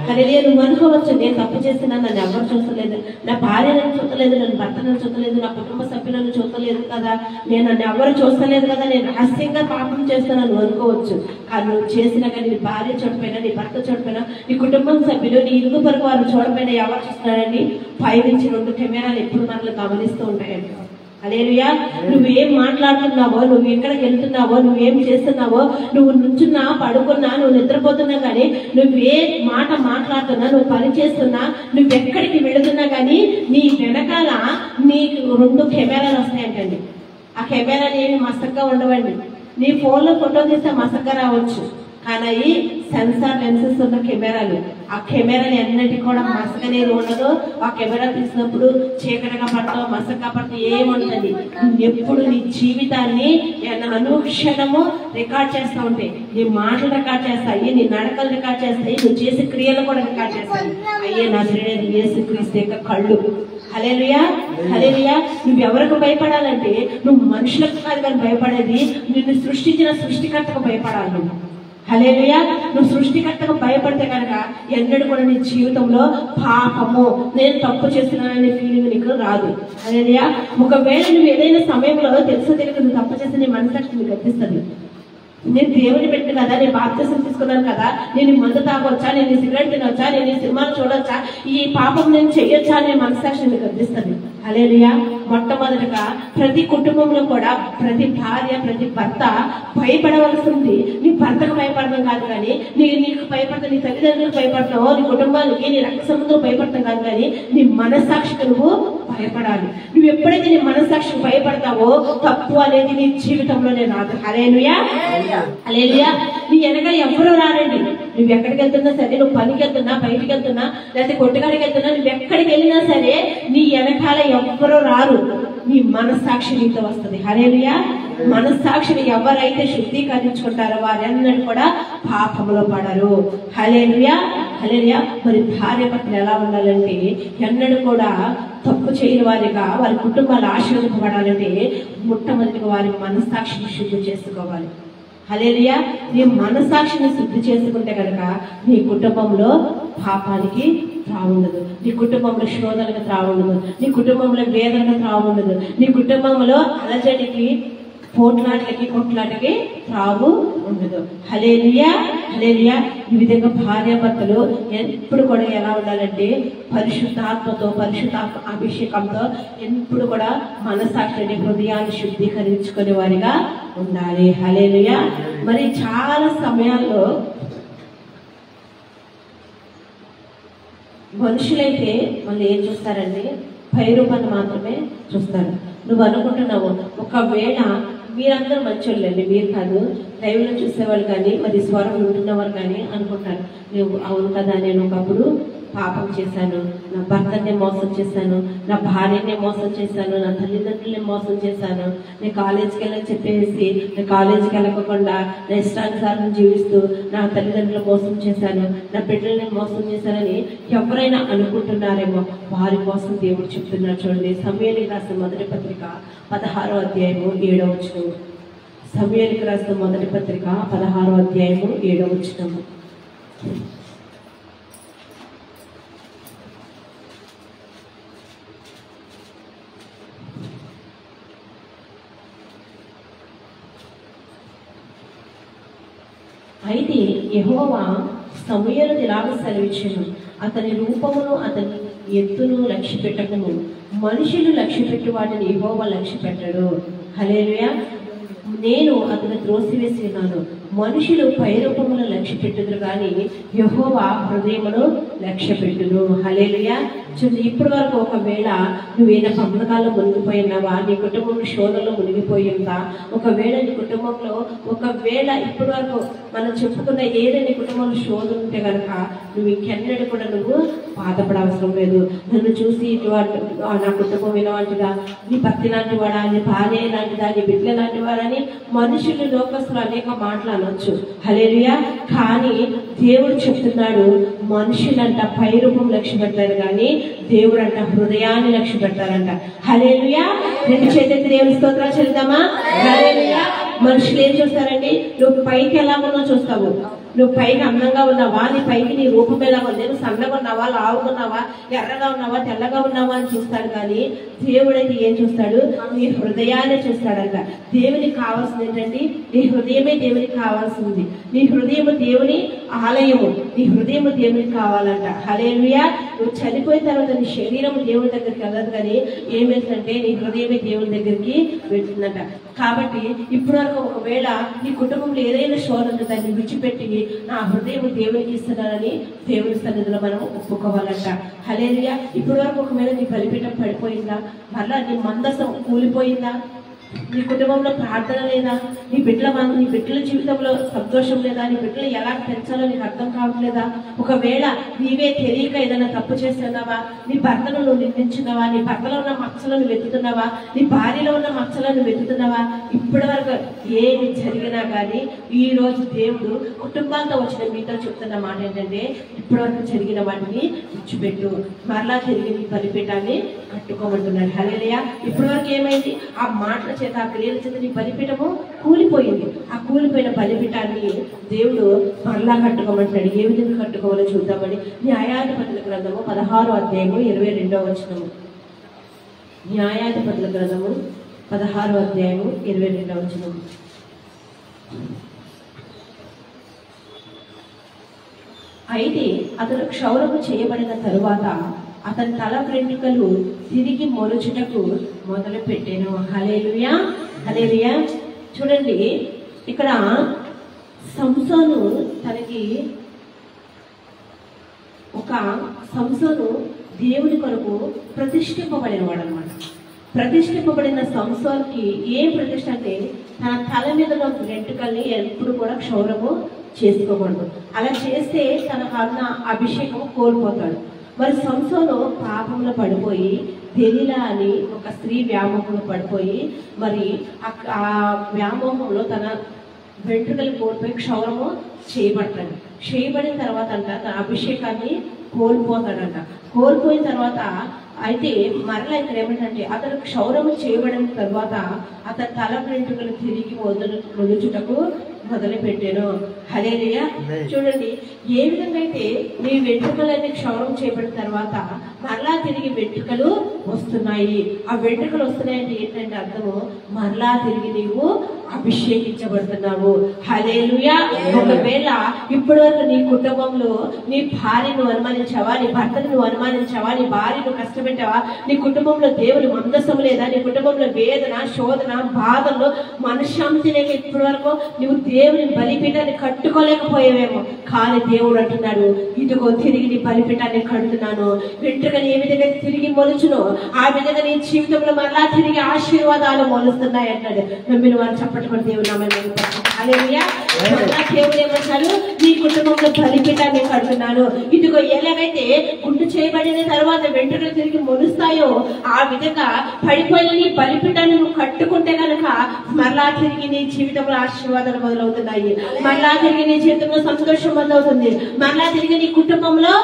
హల్లెలూయా. నువ్వు అనుకోవచ్చు, నేను తప్పు చేసినా నన్ను ఎవరు చూడలేదు, నా భార్య నన్ను చూడలేదు, నన్ను భర్త నన్ను చూడలేదు, నా కుటుంబ సభ్యులను చూడలేదు కదా, నేను నన్ను ఎవరు చూస్తలేదు కదా, నేను రహస్యంగా పాపం చేస్తాను నువ్వు అనుకోవచ్చు. కానీ నువ్వు చేసినా కానీ నీ భార్య చూడపోయినా, నీ భర్త చూడపోయినా, నీ కుటుంబం సభ్యులు, నీ ఇరుగు పరుగు వారు చూడపోయినా ఎవరు చూస్తున్నారని పైనుంచి 2 కెమెరాలు ఎప్పుడు మనల్ని గమనిస్తూ ఉంటాయండి. హల్లెలూయా. నువ్వేం మాట్లాడుతున్నావో, నువ్వు ఎక్కడికి వెళ్తున్నావో, నువ్వేం చేస్తున్నావో, నువ్వు నుంచున్నా, పడుకున్నా, నువ్వు నిద్రపోతున్నా కానీ, నువ్వే మాట మాట్లాడుతున్నా, నువ్వు పని చేస్తున్నా, నువ్వు ఎక్కడికి వెళుతున్నా కానీ నీ వెనకాల నీకు 2 కెమెరాలు వస్తాయంటండి. ఆ కెమెరాలు ఏమి మసగ్గా ఉండవండి. నీ ఫోన్లో ఫోటో తీస్తే మసగ్గా రావచ్చు, కానీ సెన్సార్ లెన్సెస్ ఉన్న కెమెరాలు, ఆ కెమెరాలు ఎన్నిటికీ కూడా మసకనేది ఉండదు. ఆ కెమెరా తీసినప్పుడు చీకటిగా పడతావు, మసకగా పడతావు, ఏముంటుంది. ఎప్పుడు నీ జీవితాన్ని అనుక్షణము రికార్డ్ చేస్తూ ఉంటాయి. నీ మాటలు రికార్డ్ చేస్తాయి, నీ నడకలు రికార్డ్ చేస్తాయి, నువ్వు చేసే క్రియలు కూడా రికార్డ్ చేస్తాయి. అయ్యే నజరేయుడైన యేసుక్రీస్తు యొక్క కళ్ళు. హల్లెలూయా, హల్లెలూయా. నువ్వు ఎవరికి భయపడాలంటే నువ్వు మనుషులకు కాదు కానీ భయపడేది నిన్ను సృష్టించిన సృష్టికర్తకు భయపడాలి నువ్వు. హల్లెలూయా. నువ్వు సృష్టికర్తకు భయపడితే కనుక ఎన్నడూ కూడా నీ జీవితంలో పాపము, నేను తప్పు చేస్తున్నాననే ఫీలింగ్ నీకు రాదు. హల్లెలూయా. ఒకవేళ నువ్వు ఏదైనా సమయంలో తెలుసో తెలియక నువ్వు తప్పు చేస్తే నీ మనసాక్షి నీకు గర్తిస్తుంది. నేను దేవుని పెట్టి కదా, నేను బాప్తిసం తీసుకున్నాను కదా, నేను మందు తాగొచ్చా, నేను సిగరెట్ తినొచ్చా, నేను ఈ సినిమాలు చూడొచ్చా, ఈ పాపం నేను చెయ్యొచ్చా అనే మనసాక్షి నీకు గర్తిస్తుంది. హల్లెలూయా. మొట్టమొదటిగా ప్రతి కుటుంబంలో కూడా ప్రతి భార్య, ప్రతి భర్త భయపడవలసింది నీ భర్తకు భయపడడం కాదు, కానీ నీకు భయపడతావు, నీ తల్లిదండ్రులకు భయపడతావు, నీ కుటుంబానికి, నీ రక్త సంబంధం భయపడతాం కాదు, కానీ నీ మనస్సాక్షికి నువ్వు భయపడాలి. నువ్వు ఎప్పుడైతే నీ మనస్సాక్షికి భయపడతావో తప్పు అనేది నీ జీవితంలోనే రాదు. హల్లెలూయా, హల్లెలూయా. నీ వెనక ఎవరు రారండి. నువ్వు ఎక్కడికి వెళ్తున్నా సరే, నువ్వు పనికి వెళ్తున్నా, బయటికి వెళ్తున్నా, లేకపోతే కొట్టుగాడికి వెళ్తున్నా, నువ్వు ఎక్కడికి వెళ్ళినా సరే నీ వెనకాల ఎవ్వరూ రారు. నీ మనస్సాక్షి నీతో వస్తుంది. హల్లెలూయా. మనస్సాక్షిని ఎవరైతే శుద్ధీకరించుకుంటారో వారెన్నడూ కూడా పాపంలో పడరు. హల్లెలూయా, హల్లెలూయా. మరి భార్య భర్తలు ఎలా ఉండాలంటే ఎన్నడూ కూడా తప్పు చేయని వారిగా వారి కుటుంబాలు ఆశీర్వదింపబడాలంటే మొట్టమొదటిగా వారి మనస్సాక్షిని శుద్ధి చేసుకోవాలి. హల్లెలూయా. నీ మనస్సాక్షిని శుద్ధి చేసుకుంటే కనుక నీ కుటుంబంలో పాపానికి త్రావుండదు, నీ కుటుంబంలో శోధనకు త్రావుండదు, నీ కుటుంబంలో వేదనకు త్రావుండదు, నీ కుటుంబంలో అలజడికి, పోట్లాటలకి, కొట్లాటకి త్రావు ఉండదు. హల్లెలూయా, హల్లెలూయా. ఈ విధంగా భార్యాభర్తలు ఎప్పుడు కూడా ఎలా ఉండాలంటే పరిశుద్ధాత్మతో, పరిశుద్ధాత్మ అభిషేకంతో ఎప్పుడు కూడా మనస్సాక్షిని, హృదయాన్ని శుద్ధీకరించుకునే వారిగా ఉండాలి. హల్లెలూయా. మరి చాలా సమయాల్లో మనుషులైతే వాళ్ళు ఏం చూస్తారంటే పైరూపాన్ని మాత్రమే చూస్తారు. నువ్వు అనుకుంటున్నావు, ఒకవేళ మీరందరూ మంచోళ్ళండి, మీరు కాదు, లైవ్లో చూసేవాళ్ళు కానీ మరి స్వరం ఉంటున్నవారు కానీ అనుకుంటారు, నువ్వు అవును కదా, నేను ఒకప్పుడు పాపం చేశాను, నా భర్తని మోసం చేశాను, నా భార్యని మోసం చేశాను, నా తల్లిదండ్రులని మోసం చేశాను, నేను కాలేజీకి వెళ్ళని చెప్పేసి నేను కాలేజీకి వెళ్ళకుండా నా ఇష్టానుసారం జీవిస్తూ నా తల్లిదండ్రులు మోసం చేశాను, నా బిడ్డల్ని మోసం చేశానని ఎవరైనా అనుకుంటున్నారేమో వారి కోసం దేవుడు చెప్తున్నాడు. చూడండి, సమూయేలుకి రాసిన మొదటి పత్రిక 16వ అధ్యాయము 7వ వచనం. సమూయేలుకి రాసిన మొదటి పత్రిక 16వ అధ్యాయము 7వ వచనం. అయితే యెహోవా సమూయేలును ఇలాగ సెలవిచ్చెను, అతని రూపమును అతని ఎత్తును లక్ష్య పెట్టకము, మనుషులు లక్ష్య పెట్టి వాటిని యెహోవా లక్ష్య పెట్టడు. హల్లెలూయా. నేను అతను త్రోసివేసి ఉన్నాను. మనుషులు పైరూపమును లక్ష్య పెట్టుదురు కానీ యెహోవా హృదయమును లక్ష్య పెట్టును. హల్లెలూయా. చూడండి, ఇప్పటి వరకు ఒకవేళ నువ్వేనా పంపకాల్లో మునిగిపోయినావా, నీ కుటుంబంలో శోధనలో మునిగిపోయి ఉందా, ఒకవేళ నీ కుటుంబంలో ఒకవేళ ఇప్పటి వరకు మనం చెప్పుకున్న ఏదైనా నీ కుటుంబంలో శోధన ఉంటే కనుక నువ్వు ఇంకెన్నడూ కూడా నువ్వు బాధపడవసరం లేదు. నన్ను చూసి ఇటువంటి నా కుటుంబం ఇలాంటిదా, నీ భక్తి లాంటి వాడా, నీ భార్య లాంటిదా, నీ బిడ్డ లాంటి వాడని మనుషులు లోకస్తులు అనేక మాటలు అనొచ్చు. హల్లెలూయా. కానీ దేవుడు చెప్తున్నాడు, మనుషులంట పైరూపం లక్ష్య పెట్టారు కానీ దేవుడు అంట హృదయాన్ని లక్ష్య పెట్టారంట. హల్లెలూయా. రెండు చేతులెత్తి దేవుని స్తోత్రాలు చెల్లిద్దామా? హల్లెలూయా. మనుషులు ఏం చూస్తారండి? నువ్వు పైకి ఎలాగున్నా చూస్తావు, నువ్వు పైకి అందంగా ఉన్నావా, నీ పైకి నీ రూపం ఎలా ఉంది, నువ్వు సన్నగా ఉన్నావా, లావుకున్నావా, ఎర్రగా ఉన్నావా, తెల్లగా ఉన్నావా అని చూస్తాడు. కానీ దేవుడైతే ఏం చూస్తాడు? నీ హృదయాన్ని చూస్తాడంట. దేవునికి కావాల్సింది ఏంటండి? నీ హృదయమే దేవునికి కావాల్సింది. నీ హృదయము దేవుని ఆలయము, నీ హృదయము దేవునికి కావాలంట. హల్లెలూయా. నువ్వు చనిపోయిన తర్వాత నీ శరీరం దేవుని దగ్గరికి వెళ్ళదు, కానీ ఏమేంటంటే నీ హృదయమే దేవుని దగ్గరికి వెళ్తుందంట. కాబట్టి ఇప్పుడు వరకు ఒకవేళ నీ కుటుంబంలో ఏదైనా శోధన దాన్ని విడిచిపెట్టి నా హృదయం దేవునికి ఇస్తున్నానని దేవుని సన్నిధిలో మనం ఒప్పుకోవాలంట. హల్లెలూయా. ఇప్పటి వరకు ఒకవేళ నీ బలిపీఠం పడిపోయిందా, మళ్ళా నీ మందసం కూలిపోయిందా, నీ కుటుంబంలో ప్రార్థన లేదా, నీ బిడ్డల జీవితంలో సంతోషం లేదా, నీ బిడ్డలు ఎలా పెంచాలో నీకు అర్థం కావట్లేదా, ఒకవేళ నీవే తెలియక ఏదైనా తప్పు చేస్తున్నావా, నీ భర్తను నువ్వు నిందించున్నావా, నీ భర్తలో ఉన్న మచ్చలను వెతుకుతున్నావా, నీ భార్యలో ఉన్న మచ్చలను వెతుకుతున్నావా, ఇప్పటి వరకు ఏమి జరిగినా కానీ ఈ రోజు దేవుడు కుటుంబాలతో వచ్చిన మీతో చెప్తున్న మాట ఏంటంటే, ఇప్పటి వరకు జరిగిన వాటిని విడిచిపెట్టు, మరలా తిరిగి నీ బలిపీఠాన్ని కట్టుకోమంటున్నాడు. హల్లెలూయా. ఇప్పటి వరకు ఏమైంది? ఆ మాటల చేత, ఆ క్రియల చేత నీ బలిపీఠము కూలిపోయింది. ఆ కూలిపోయిన బలిపీఠాన్ని దేవుడు మరలా కట్టుకోమంటున్నాడు. ఏ విధంగా కట్టుకోవాలో చూద్దామని న్యాయాధిపతుల గ్రంథము 16వ అధ్యాయము 22వ వచనము. న్యాయాధిపతుల గ్రంథము 16వ అధ్యాయము 22వ వచనము. అయితే అతను క్షౌరము చేయబడిన తరువాత అతని తల వెంట్రుకలు తిరిగి మొలుచుటకు మొదలు పెట్టాను. హల్లెలూయా. హల్లెలూయా. చూడండి, ఇక్కడ సంసోను సంసోను దేవుని కొరకు ప్రతిష్ఠింపబడిన వాడు అనమాట. ప్రతిష్ఠింపబడిన సంసోన్కి ఏం ప్రతిష్ఠ అంటే, తన తల మీద వెంట్రుకల్ని ఎప్పుడు కూడా క్షౌరము చేసుకోకూడదు. అలా చేస్తే తనకు అన్న అభిషేకం కోల్పోతాడు. మరి సంసోను పాపంలో పడిపోయి దెలీలా అని ఒక స్త్రీ వ్యామోహంలో పడిపోయి, మరి ఆ వ్యామోహంలో తన వెంట్రుకలు కోల్పోయి క్షౌరము చేయబడతాడు. చేయబడిన తర్వాత అంట తన అభిషేకాన్ని కోల్పోతాడంట. కోల్పోయిన తర్వాత అయితే మరలా ఇక్కడ ఏమిటంటే, అతను క్షౌరము చేయబడిన తర్వాత అతని తల వెంట్రుకలు తిరిగి మొలుచుటకు మొదలు పెట్టాను. హల్లెలూయా. చూడండి, ఏ విధంగా అయితే నీ వెంట్రుకలన్నీ క్షౌరం చేయబడిన తర్వాత మరలా తిరిగి వెంట్రుకలు వస్తున్నాయి. ఆ వెంట్రుకలు వస్తున్నాయంటే ఏంటంటే అర్థము, మరలా తిరిగి నీవు అభిషేకించబడుతున్నావు. హల్లెలూయా. ఒకవేళ ఇప్పటి వరకు నీ కుటుంబంలో నీ భార్యను అనుమానించావా, నీ భర్తను నువ్వు అనుమానించావా, నీ భార్యను కష్టపెట్టావా, నీ కుటుంబంలో దేవుని మందసం లేదా, నీ కుటుంబంలో వేదన, శోధన, బాధల్లో మనశ్శాంతి లేక ఇప్పటి వరకు నువ్వు దేవుని బలిపీఠాన్ని కట్టుకోలేకపోయావేమో. కానీ దేవుడు అంటున్నాడు, ఇదిగో తిరిగి నీ బలిపీఠాన్ని కడుతున్నాను. వెంట్రుకని ఏ విధంగా తిరిగి మొలుచునో ఆ విధంగా నీ జీవితంలో మరలా తిరిగి ఆశీర్వాదాలు మొలుస్తున్నాయి అంటాడు. నమ్మిన వారు చప్పటి దేవుడు నామమున హల్లెలూయా. దేవుడు ఏమంటాడు, నీ కుటుంబంలో బలిపీఠాన్ని కడుతున్నాను. ఇదిగో ఎలాగైతే గుండు చేయబడిన తర్వాత వెంట్రుకలు తిరిగి మొలుస్తాయో ఆ విధంగా పడిపోయిన నీ బలిపీఠాన్ని నువ్వు కట్టుకుంటే కనుక మరలా తిరిగి నీ జీవితంలో ఆశీర్వాదాలు మొదలవుతున్నాయి. మరలా తిరిగి నీ జీవితంలో సంతోషం మొదలవుతుంది. మరలా తిరిగి నీ కుటుంబంలో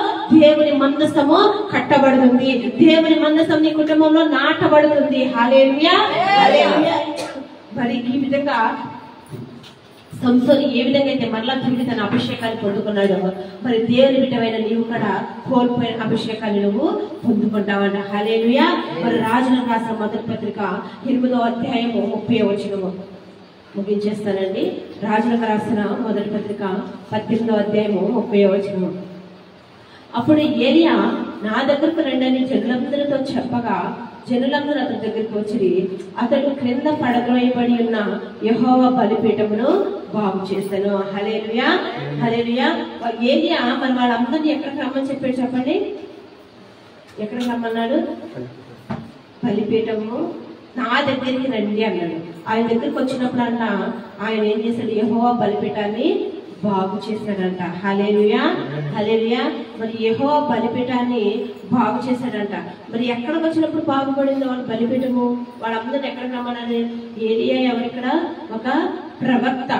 దేవుని మందసము కట్టబడుతుంది. దేవుని మందసం నీ కుటుంబంలో నాటబడుతుంది. హల్లెలూయా. మరి ఈ విధంగా సంసోను ఏ విధంగా అయితే మరలా తిరిగి తన అభిషేకాన్ని పొందుకున్నాడో మరి దేవుని బిడ్డమైన నీవు కూడా కోల్పోయిన అభిషేకాన్ని నువ్వు పొందుకుంటావంట. హల్లెలూయా. మరి రాజులకు రాసిన మొదటి పత్రిక 8వ అధ్యాయము 30వ వచనము ముగించేస్తానండి. రాజులకు రాసిన మొదటి పత్రిక 18వ అధ్యాయము 30వ వచనము. అప్పుడు ఏలియా, నా దగ్గరకు రండని జనులందరితో చెప్పగా జనులందరూ అతని దగ్గరికి వచ్చి అతడు క్రింద పడద్రోయబడి ఉన్న యెహోవా బలిపీఠమును బాగు చేశాను. హల్లెలూయా. హల్లెలూయా. ఏలియా మరి వాళ్ళందరినీ ఎక్కడికి రమ్మని చెప్పాడు చెప్పండి? ఎక్కడికి రమ్మన్నాడు? బలిపీఠము నా దగ్గరికి రండి అన్నాడు. ఆయన దగ్గరికి వచ్చినప్పుడు అంట ఆయన ఏం చేశాడు? యెహోవా బలిపీఠాన్ని బాగు చేశాడంట. హల్లెలూయా. హల్లెలూయా. మరి యెహోవా బలిపీఠాన్ని బాగు చేశాడంట. మరి ఎక్కడికి వచ్చినప్పుడు బాగుపడింది వాళ్ళ బలిపీఠము? వాళ్ళందరినీ ఎక్కడికి రమ్మన్నారు? ఏలియా ఎవరిక్కడ? ఒక ప్రవక్త,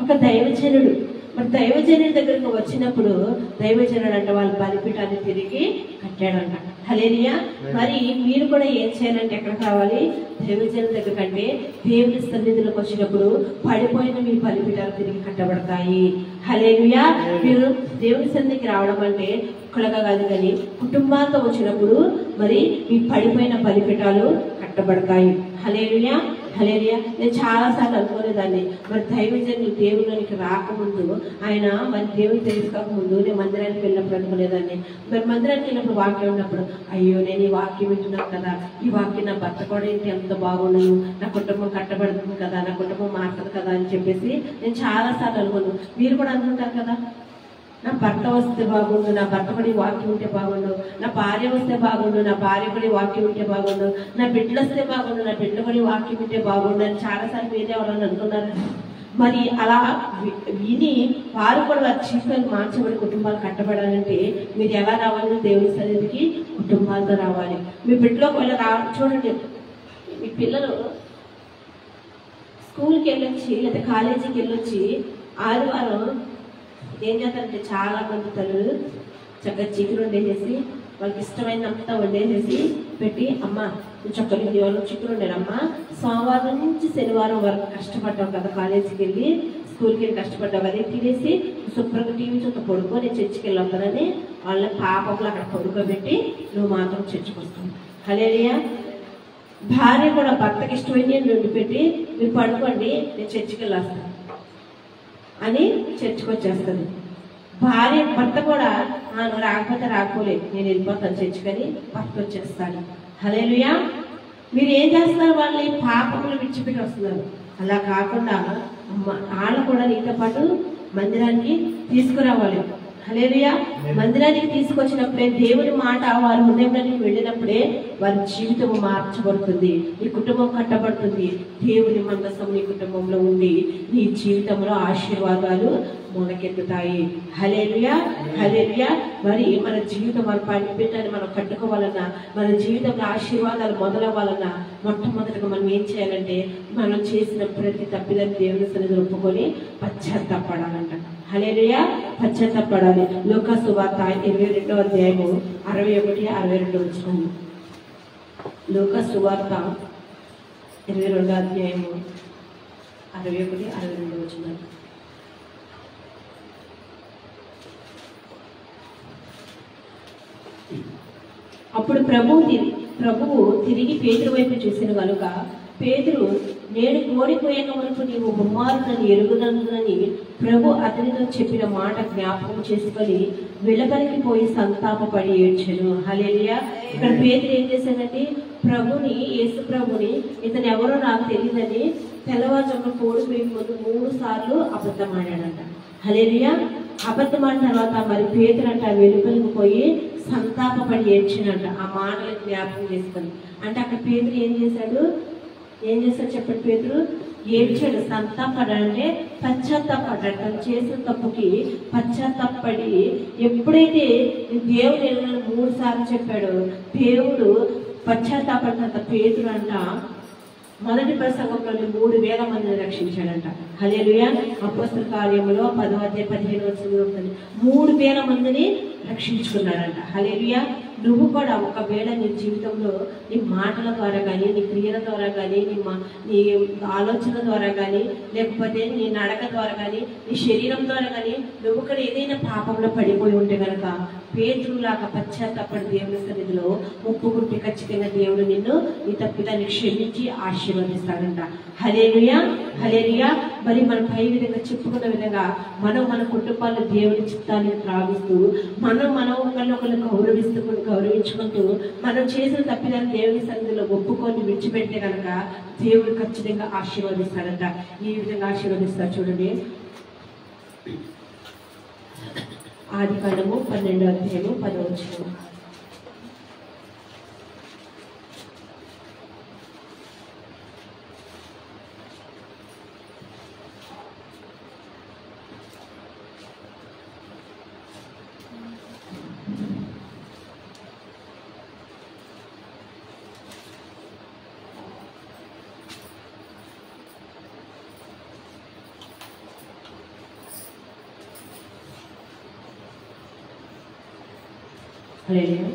ఒక దైవజనుడు. మరి దైవజనుడి దగ్గరకు వచ్చినప్పుడు దైవజనుడు అంట వాళ్ళ బలిపీఠాన్ని తిరిగి కట్టాడంట. హల్లెలూయా. మరి మీరు కూడా ఏం చేయాలంటే ఎక్కడికి రావాలి? దైవజనుడి దగ్గర కంటే దేవుని సన్నిధిలోకి వచ్చినప్పుడు పడిపోయిన మీ బలిపీఠాలు తిరిగి కట్టబడతాయి. హల్లెలూయా. మీరు దేవుని సన్నిధికి రావడం అంటే ఒక్కలుగా కాదు, కానీ కుటుంబాలతో వచ్చినప్పుడు మరి మీ పడిపోయిన బలిపీఠాలు కట్టబడతాయి. హల్లెలూయా. హల్లెలూయా. నేను చాలాసార్లు అనుకునేదాన్ని, మరి దైవజనులు దేవునికి రాకముందు, ఆయన మరి దేవుని తెలుసుకోకముందు నేను మందిరానికి వెళ్ళినప్పుడు అనుకునేదాన్ని. మరి మందిరానికి వెళ్ళినప్పుడు వాక్యం ఉన్నప్పుడు అయ్యో నేను ఈ వాక్యం వింటున్నాను కదా, ఈ వాక్యం నా భర్త కూడా ఏంటి ఎంత బాగున్నాను, నా కుటుంబం కట్టబడుతుంది కదా, నా కుటుంబం మారుతుంది కదా అని చెప్పేసి నేను చాలాసార్లు అనుకున్నాను. మీరు కూడా అనుకుంటారు కదా, నా భర్త వస్తే బాగుండు, నా భర్త పడి వాక్యం ఉంటే బాగుండు, నా భార్య వస్తే బాగుండు, నా భార్య పడి వాక్యం ఉంటే బాగుండు, నా బిడ్డలు వస్తే బాగుండు, నా బిడ్డ పడి వాక్యం ఉంటే బాగుండు అని చాలాసార్లు మీరే ఎవరని అనుకున్నారు. మరి అలా విని వారు కూడా వారి జీవితాలు మార్చబడి కుటుంబాలు కట్టబడాలంటే మీరు ఎలా రావాలి? దేవుని సన్నిధికి కుటుంబాలతో రావాలి. మీ బిడ్డలోకి వెళ్ళి చూడండి, మీ పిల్లలు స్కూల్కి వెళ్ళొచ్చి లేదా కాలేజీకి వెళ్ళొచ్చి ఆదివారం ఏం చేస్తారంటే చాలా మంది తల్లులు చక్కగా చికెన్ వండేసేసి వాళ్ళకి ఇష్టమైనంతా వండేసేసి పెట్టి, అమ్మ చక్కగా ఇవాళ చికెన్ వండారమ్మా, సోమవారం నుంచి శనివారం వరకు కష్టపడ్డావు కదా, కాలేజీకి వెళ్ళి స్కూల్కి వెళ్ళి కష్టపడ్డావు కదా, తినేసి శుభ్రంగా టీవీ చూత పడుకొని చర్చికి వెళ్ళొద్దని వాళ్ళ పాపకులు అక్కడ పడుకోబెట్టి నువ్వు మాత్రం చర్చికి వస్తావు. హల్లెలూయా. భార్య కూడా భర్తకి ఇష్టమైనవి నుండి పెట్టి మీరు పడుకోండి నేను చర్చికి వెళ్ళొస్తాను అని చర్చికి వచ్చేస్తుంది. భార్య భర్త కూడా నువ్వు రాకపోతే రాకపోలే నేను వెళ్ళిపోతాను చర్చికని భర్త వచ్చేస్తాను. హల్లెలూయా. మీరు ఏం చేస్తున్నారు? వాళ్ళని పాపములు విడిచిపెట్టి వస్తున్నారు. అలా కాకుండా వాళ్ళు కూడా నీతో పాటు మందిరానికి తీసుకురావాలి. హల్లెలూయా. మందిరానికి తీసుకొచ్చినప్పుడే దేవుని మాట వారి హృదయంలోకి వెళ్ళినప్పుడే వారి జీవితం మార్చబడుతుంది, నీ కుటుంబం కట్టబడుతుంది. దేవుని మందసం నీ కుటుంబంలో ఉండి నీ జీవితంలో ఆశీర్వాదాలు మొలకెత్తుతాయి. హల్లెలూయా. హల్లెలూయా. మరి మన జీవితం మన పనిపెట్టాలని మనం కట్టుకోవాలన్నా, మన జీవితంలో ఆశీర్వాదాలు మొదలవ్వాలన్నా మొట్టమొదటిగా మనం ఏం చేయాలంటే మనం చేసిన ప్రతి తప్పిదాన్ని దేవుని సన్నిధిలో ఒప్పుకొని పశ్చాత్తాపడాలంట. హల్లెలూయా. పశ్చాత్తాపడాలి. లూకా సువార్త 22వ అధ్యాయము 61, 62 వచనాలు. లూకా సువార్త 22వ అధ్యాయము 61, 62 వచనాలు. అప్పుడు ప్రభువు తిరిగి పేతురు వైపు చూసిన కనుక పేతురు, నేను కోరిపోయిన వరకు నీవు కుమారుడని ఎరుగునందునని ప్రభు అతనితో చెప్పిన మాట జ్ఞాపకం చేసుకొని వెలుపలికి పోయి సంతాపపడి ఏడ్చెను. హల్లెలూయా. ఇక్కడ పేతురు ఏం చేశాడంటే యేసు ప్రభుని ఇతను ఎవరో నాకు తెలియదని తెల్లవారుజామున కోడిపోయి ముందు 3 సార్లు అబద్ధమాడాడంట. హల్లెలూయా. అబద్ధమైన తర్వాత మరి పేతురు అంట వెలుపలికి పోయి సంతాపపడి ఏడ్చినట్ట. ఆ మాటలు జ్ఞాపకం చేసుకొని అంటే అక్కడ పేతురు ఏం చేశాడు? ఏం చేస్తాడు చెప్పండి? పేతురు ఏడ్చాడు. సంతాపడంటే పశ్చాత్తాపడ్డాడు. తను చేసిన తప్పుకి పశ్చాత్తాపడి ఎప్పుడైతే దేవుడు 3 సార్లు చెప్పాడు, దేవుడు పశ్చాత్తాపడినంత పేతురు అంట మొదటి ప్రసంగంలో 3,000 మందిని రక్షించాడంట. హల్లెలూయా. అపోస్తల కార్యములో 10వ అధ్యాయం 15వ వచనంలో 3,000 మందిని రక్షించుకున్నాడంట. హల్లెలూయా. నువ్వు కూడా ఒకవేళ నీ జీవితంలో నీ మాటల ద్వారా కానీ, నీ క్రియల ద్వారా కానీ, నీ ఆలోచన ద్వారా కానీ, లేకపోతే నీ నడక ద్వారా కానీ, నీ శరీరం ద్వారా కానీ నువ్వు కూడా ఏదైనా పాపంలో పడిపోయి ఉంటే కనుక పేతురులాగా పశ్చాత్తాపడి దేవుని సన్నిధిలో ఒప్పుకుంటే ఖచ్చితంగా దేవుడు నిన్ను నీ తప్పిదాన్ని క్షమించి ఆశీర్వదిస్తాడంట. హల్లెలూయా. హల్లెలూయా. మరి మనం పై విధంగా చెప్పుకున్న విధంగా మనం మన కుటుంబాల్లో దేవుని చిత్తాన్ని త్రాగిస్తూ మనం ఒకరినొకరు గౌరవించుకుంటూ మనం చేసిన తప్పిదాన్ని దేవుని సన్నిధిలో ఒప్పుకొని విడిచిపెడితే కనుక దేవుడు ఖచ్చితంగా ఆశీర్వదిస్తాడంట. ఈ విధంగా ఆశీర్వదిస్తాడు చూడండి. ఆదికాండము 12వ అధ్యాయము 10వ వచనం.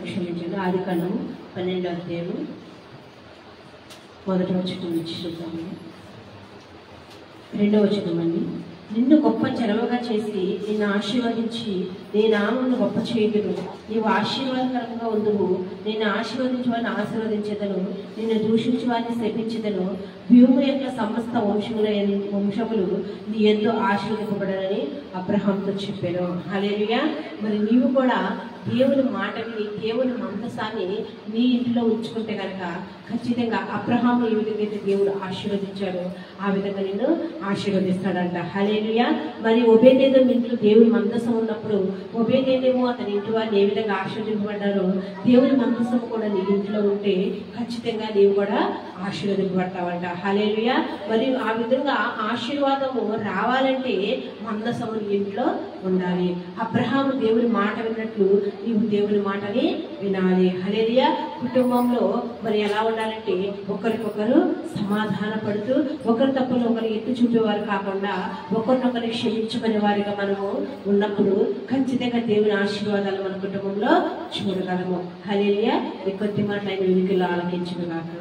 క్షమించండి. ఆదికాండము 12వ అధ్యాయము 1వ వచనం నుంచి చూద్దాము. 2వ వచనం అండి. నిన్ను గొప్ప జనముగా చేసి నిన్ను ఆశీర్వదించి నీ నామమును గొప్ప చేయుదును. నీవు ఆశీర్వాదకరంగా ఉందువు. నిన్ను ఆశీర్వదించు వారిని ఆశీర్వదించేదను, నిన్ను దూషించు వారిని శపించేదను. భూమి యొక్క సమస్త వంశములు నీ యందు ఆశీర్వదింపబడనని అబ్రహాముతో చెప్పాను. హల్లెలూయా. మరి నీవు కూడా దేవుని మాట విని దేవుని మందసాన్ని నీ ఇంటిలో ఉంచుకుంటే కనుక ఖచ్చితంగా అబ్రహాము ఏ విధంగా అయితే దేవుడు ఆశీర్వదించాడు ఆ విధంగా నిన్ను ఆశీర్వదిస్తాడంట. హల్లెలూయా. మరి ఒబేదేదోం ఇంట్లో దేవుని మందసం ఉన్నప్పుడు ఒబేదేదోము అతని ఇంటి వారిని ఏ విధంగా ఆశీర్వదింపబడ్డారో దేవుని మందసం కూడా నీ ఇంట్లో ఉంటే ఖచ్చితంగా నీవు కూడా ఆశీర్వదింపబడతావంట. హల్లెలూయా. మరి ఆ విధంగా ఆశీర్వాదము రావాలంటే మందసము నీ ఇంట్లో ఉండాలి. అబ్రహాము దేవుని మాట విన్నట్లు నీవు దేవుని మాటని వినాలి. హల్లెలూయా. కుటుంబంలో మరి ఎలా ఉండాలంటే ఒకరికొకరు సమాధాన పడుతూ ఒకరి తప్పులు ఒకరు ఎత్తి చూపేవారు కాకుండా ఒకరినొకరు క్షమించుకునే వారిగా మనము ఉన్నప్పుడు ఖచ్చితంగా దేవుని ఆశీర్వాదాలు మన కుటుంబంలో చూడగలము. హల్లెలూయా. ఈ కొద్ది మాటలు ఆయన వెనుకల్లో ఆలకించుగాక.